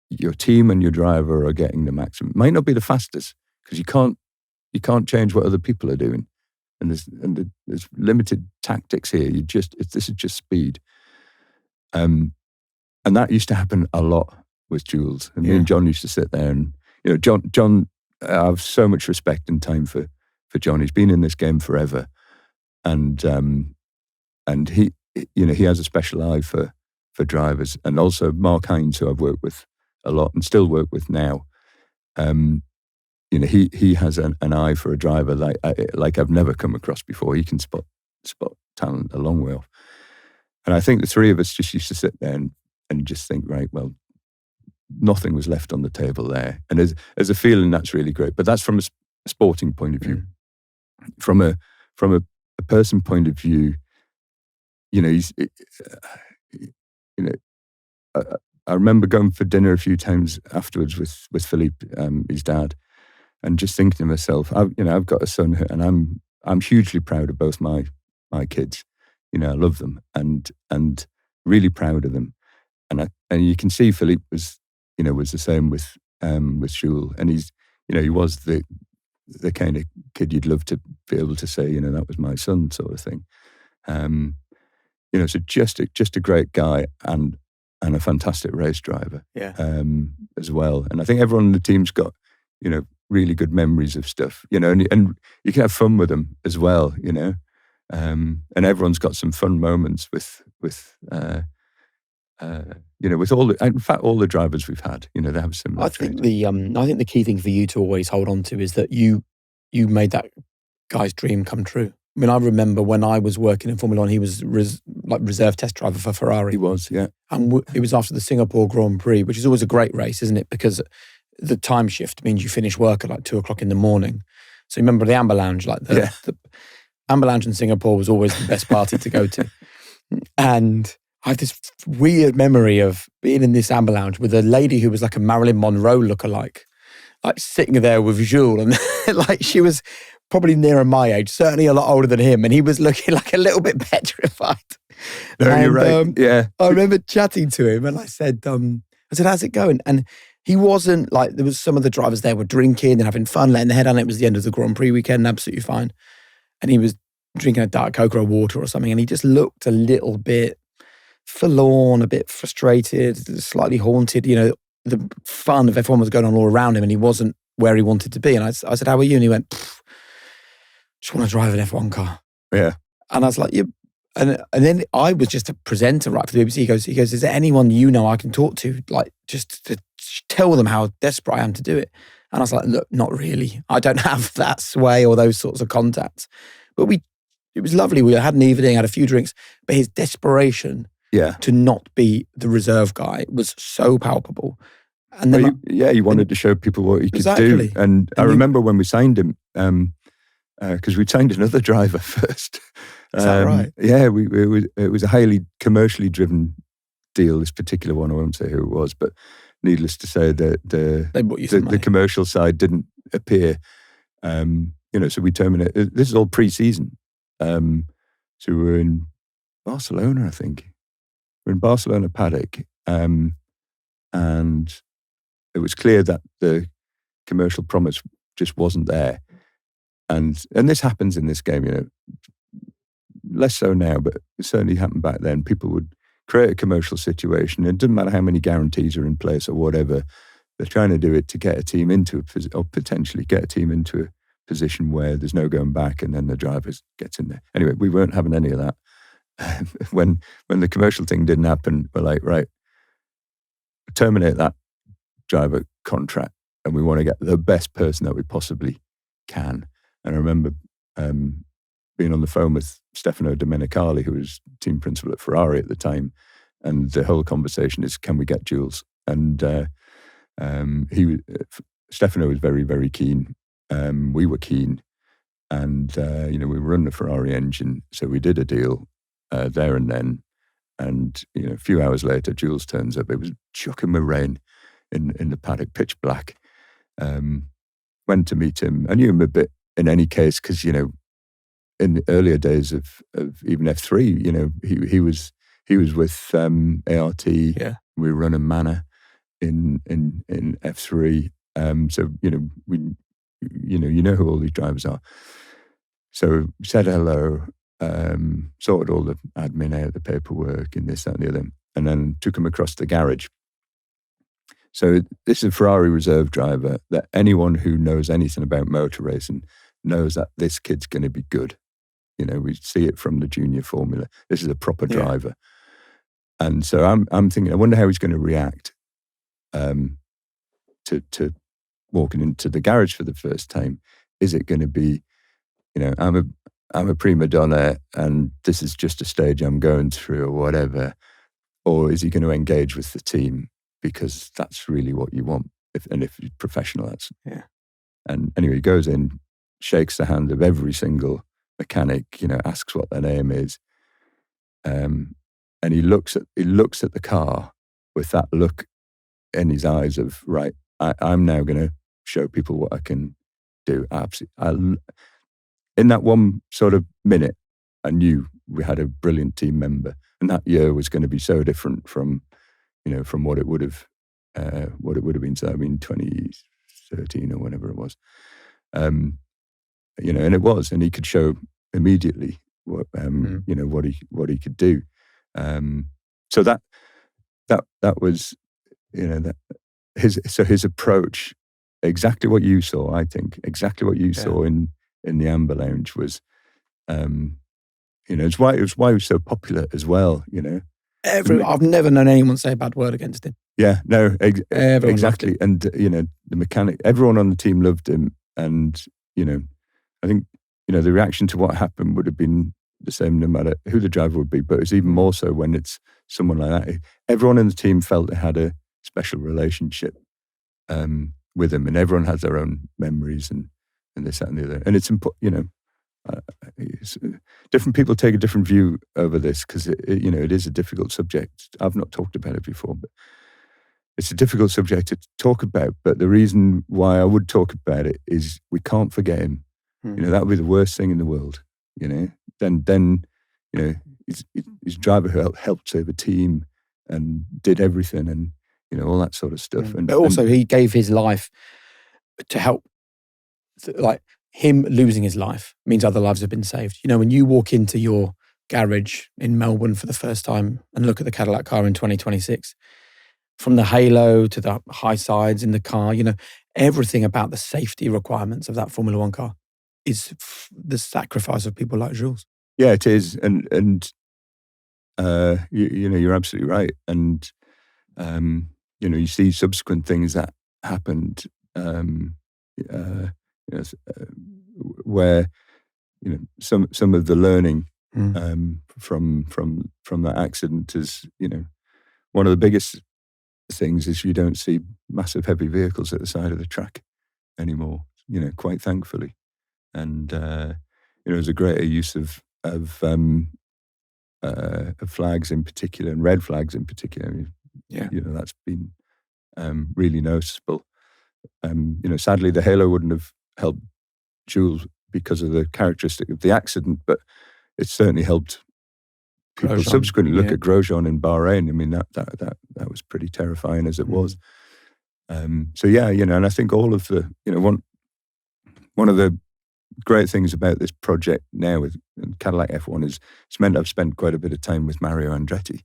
S1: Your team and your driver are getting the maximum. It might not be the fastest, because you can't change what other people are doing, and there's limited tactics here. This is just speed, and that used to happen a lot with Jules. And me and John used to sit there, and John, I have so much respect and time for John. He's been in this game forever. And he has a special eye for drivers, and also Mark Hines, who I've worked with a lot and still work with now. He has an eye for a driver like I've never come across before. He can spot talent a long way off. And I think the three of us just used to sit there and just think, right, well, nothing was left on the table there. And as a feeling, that's really great. But that's from a sporting point of view. From a person point of view, I remember going for dinner a few times afterwards with Philippe, his dad, and just thinking to myself, I've got a son, and I'm hugely proud of both my kids. I love them and really proud of them. And you can see Philippe was the same with Jules, and he was the kind of kid you'd love to be able to say, that was my son, sort of thing. So just a great guy and a fantastic race driver, as well. And I think everyone in the team's got, really good memories of stuff, and you can have fun with them as well, and everyone's got some fun moments with all the drivers we've had, they have similar.
S2: I think the key thing for you to always hold on to is that you made that guy's dream come true. I mean, I remember when I was working in Formula One, he was reserve test driver for Ferrari.
S1: He was, yeah.
S2: And it was after the Singapore Grand Prix, which is always a great race, isn't it? Because the time shift means you finish work at 2:00 in the morning. So you remember the Amber Lounge, the Amber Lounge in Singapore was always the best party to go to. And I have this weird memory of being in this Amber Lounge with a lady who was like a Marilyn Monroe lookalike, sitting there with Jules, and she was probably nearer my age, certainly a lot older than him, and he was looking like a little bit petrified.
S1: No, you're right. Yeah,
S2: I remember chatting to him, and I said, "How's it going?" And he wasn't there was some of the drivers there were drinking and having fun, letting their head on. It was the end of the Grand Prix weekend, absolutely fine, and he was drinking a Diet Coke or a water or something, and he just looked a little bit forlorn, a bit frustrated, slightly haunted. The fun of F1 was going on all around him, and he wasn't where he wanted to be. And I said, "How are you?" And he went, "Just want to drive an F1 car."
S1: Yeah.
S2: And I was like, and then I was just a presenter, right, for the BBC. He goes, "Is there anyone I can talk to, just to tell them how desperate I am to do it?" And I was like, "Look, not really. I don't have that sway or those sorts of contacts." But it was lovely. We had an evening, had a few drinks, but his desperation to not be the reserve guy was so palpable. And then
S1: he wanted to show people what he could do. And I remember when we signed him, because we'd signed another driver first.
S2: Is that right?
S1: Yeah, it was a highly commercially driven deal, this particular one. I won't say who it was, but needless to say, the commercial side didn't appear. So we terminated. This is all pre-season. So we were in Barcelona, I think. We're in Barcelona paddock, and it was clear that the commercial promise just wasn't there. And this happens in this game, less so now, but it certainly happened back then. People would create a commercial situation. It doesn't matter how many guarantees are in place or whatever. They're trying to do it to get a team into or potentially get a team into a position where there's no going back, and then the driver gets in there. Anyway, we weren't having any of that. When the commercial thing didn't happen, we're like, right, terminate that driver contract, and we want to get the best person that we possibly can. And I remember being on the phone with Stefano Domenicali, who was team principal at Ferrari at the time, and the whole conversation is, can we get Jules? And Stefano was very, very keen. We were keen, and we were running the Ferrari engine, so we did a deal there and then. And a few hours later, Jules turns up. It was chucking with rain in the paddock, pitch black. Went to meet him. I knew him a bit in any case because in the earlier days of even F3, he was with ART.
S2: Yeah.
S1: We were running Mana in F3. So we who all these drivers are. So said hello, sorted all the admin out, the paperwork, and this, that, and the other, and then took him across the garage. So this is a Ferrari reserve driver that anyone who knows anything about motor racing knows that this kid's going to be good. We see it from the junior formula. This is a proper driver. And so I'm thinking, I wonder how he's going to react to walking into the garage for the first time. Is it going to be, I'm a prima donna and this is just a stage I'm going through or whatever? Or is he going to engage with the team? Because that's really what you want. If you're professional, that's...
S2: Yeah.
S1: And anyway, he goes in, shakes the hand of every single mechanic, asks what their name is. And he looks at the car with that look in his eyes of, right, I'm now going to show people what I can do. Absolutely. In that one sort of minute, I knew we had a brilliant team member, and that year was going to be so different from what it would have been. So 2013 or whenever it was, and it was, and he could show immediately what what he could do. So that was his approach, exactly what you saw. I think exactly what you saw in the Amber Lounge was, it's why he was so popular as well.
S2: I've never known anyone say a bad word against him.
S1: Yeah, no,
S2: Everyone
S1: exactly. And the mechanic, everyone on the team loved him, and I think the reaction to what happened would have been the same no matter who the driver would be, but it's even more so when it's someone like that. Everyone in the team felt they had a special relationship with him, and everyone has their own memories and this, that, and the other. And it's important, different people take a different view over this because it is a difficult subject. I've not talked about it before, but it's a difficult subject to talk about. But the reason why I would talk about it is we can't forget him. That would be the worst thing in the world. Then he's a driver who helped save a team and did everything, and all that sort of stuff.
S2: But also, he gave his life to help. Like him losing his life means other lives have been saved. When you walk into your garage in Melbourne for the first time and look at the Cadillac car in 2026, from the halo to the high sides in the car, everything about the safety requirements of that Formula One car is the sacrifice of people like Jules.
S1: Yeah, it is, and you're absolutely right. And you see subsequent things that happened. Where some of the learning from that accident is one of the biggest things is you don't see massive heavy vehicles at the side of the track anymore. Quite thankfully, and it was a greater use of flags in particular and red flags in particular. That's been really noticeable. Sadly, the halo wouldn't have helped Jules because of the characteristic of the accident, but it certainly helped people
S2: Grosjean,
S1: subsequently look at Grosjean in Bahrain. I mean, that was pretty terrifying as it was. And I think all of the, one of the great things about this project now with Cadillac F1 is it's meant I've spent quite a bit of time with Mario Andretti.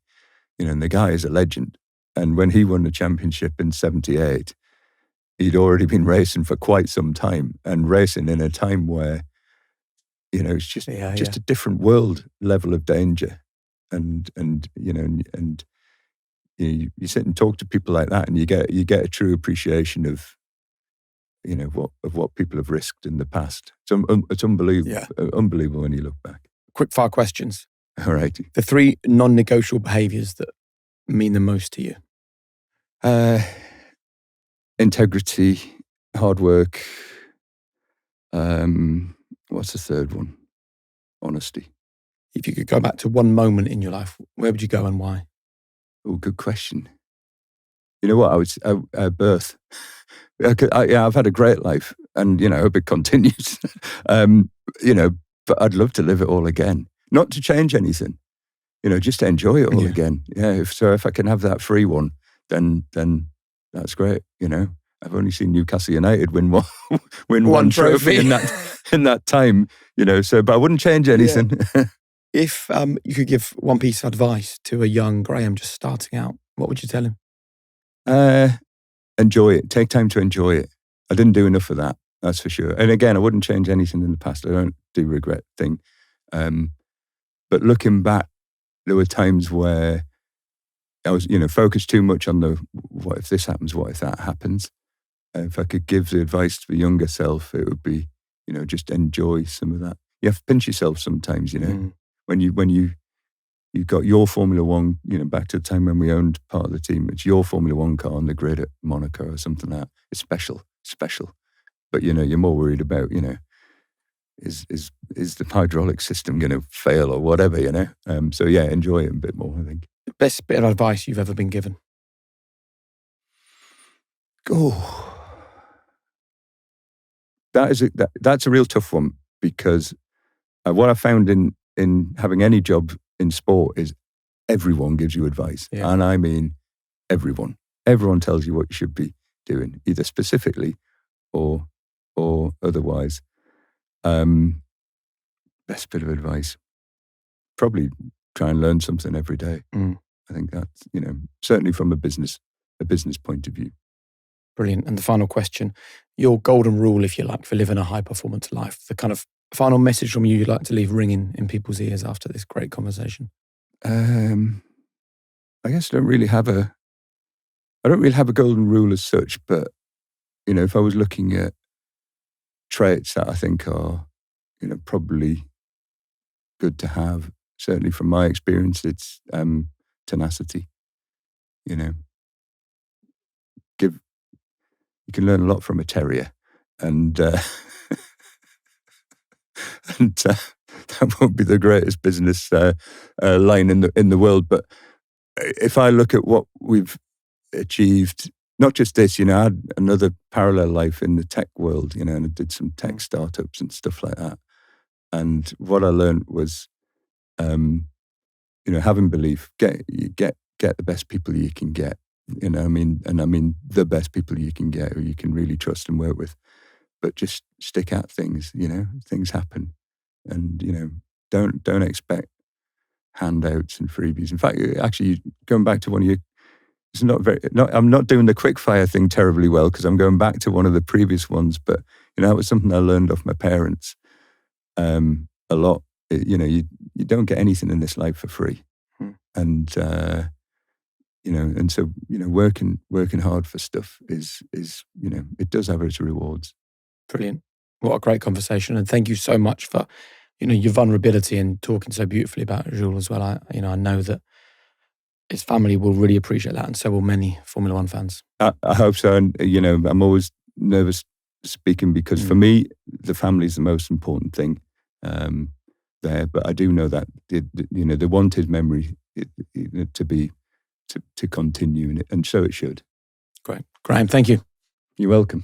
S1: and the guy is a legend. And when he won the championship in 78, he'd already been racing for quite some time, and racing in a time where, it's just a different world level of danger. And you sit and talk to people like that, and you get a true appreciation of, what people have risked in the past. It's unbelievable, unbelievable when you look back.
S2: Quick fire questions.
S1: All right.
S2: The 3 non-negotiable behaviours that mean the most to you.
S1: Integrity, hard work. What's the third one? Honesty.
S2: If you could go back to one moment in your life, where would you go and why?
S1: Oh, good question. You know what? Birth. I've had a great life, and I hope it continues. But I'd love to live it all again. Not to change anything. Just to enjoy it all again. Yeah. If I can have that free one, then that's great. I've only seen Newcastle United win one trophy in that time. But I wouldn't change anything.
S2: Yeah. If you could give one piece of advice to a young Graeme just starting out, what would you tell him?
S1: Enjoy it. Take time to enjoy it. I didn't do enough of that, that's for sure. And again, I wouldn't change anything in the past. I don't do regret thing. But looking back, there were times where I was, focused too much on the what if this happens, what if that happens. If I could give the advice to the younger self, it would be, just enjoy some of that. You have to pinch yourself sometimes, When you got your Formula One, back to the time when we owned part of the team, it's your Formula One car on the grid at Monaco or something like that. It's special. But, you're more worried about, is the hydraulic system going to fail or whatever, So, enjoy it a bit more, I think.
S2: The best bit of advice you've ever been given?
S1: Oh, that's a real tough one, because what I found in having any job in sport is everyone gives you advice. Yeah. And I mean everyone. Everyone tells you what you should be doing, either specifically or otherwise. Best bit of advice, probably try and learn something every day. I think that's, certainly from a business point of view.
S2: Brilliant. And the final question, your golden rule, if you like, for living a high performance life, the kind of final message from you you'd like to leave ringing in people's ears after this great conversation.
S1: I guess I don't really have a golden rule as such, but, if I was looking at traits that I think are, probably good to have, certainly from my experience, it's tenacity. You can learn a lot from a terrier, and that won't be the greatest business line in the world. But if I look at what we've achieved, not just this, I had another parallel life in the tech world, and I did some tech startups and stuff like that. And what I learned was, having belief, get the best people you can get. I mean the best people you can get, who you can really trust and work with. But just stick at things. Things happen, and don't expect handouts and freebies. In fact, actually, going back to one of your, I'm not doing the quick fire thing terribly well, because I'm going back to one of the previous ones. But that was something I learned off my parents a lot. You don't get anything in this life for free, and so working hard for stuff is it does have its rewards.
S2: Brilliant. What a great conversation. And thank you so much for, your vulnerability and talking so beautifully about Jules as well. I know that his family will really appreciate that, and so will many Formula One fans.
S1: I hope so. And, I'm always nervous speaking, because for me, the family is the most important thing there. But I do know that, they want his memory to continue, and so it should.
S2: Great. Graeme, thank you.
S1: You're welcome.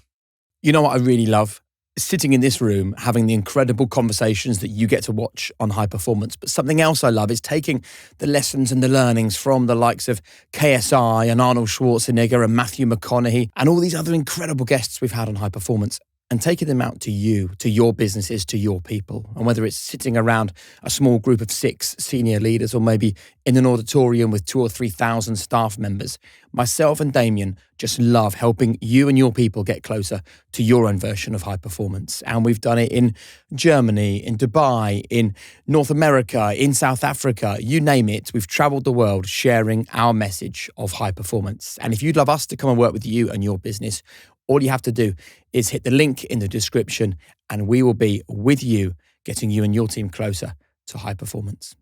S2: You know what I really love? Sitting in this room, having the incredible conversations that you get to watch on High Performance. But something else I love is taking the lessons and the learnings from the likes of KSI and Arnold Schwarzenegger and Matthew McConaughey and all these other incredible guests we've had on High Performance, and taking them out to you, to your businesses, to your people. And whether it's sitting around a small group of 6 senior leaders or maybe in an auditorium with 2,000 or 3,000 staff members, myself and Damien just love helping you and your people get closer to your own version of high performance. And we've done it in Germany, in Dubai, in North America, in South Africa, you name it. We've traveled the world sharing our message of high performance. And if you'd love us to come and work with you and your business, all you have to do is hit the link in the description and we will be with you, getting you and your team closer to high performance.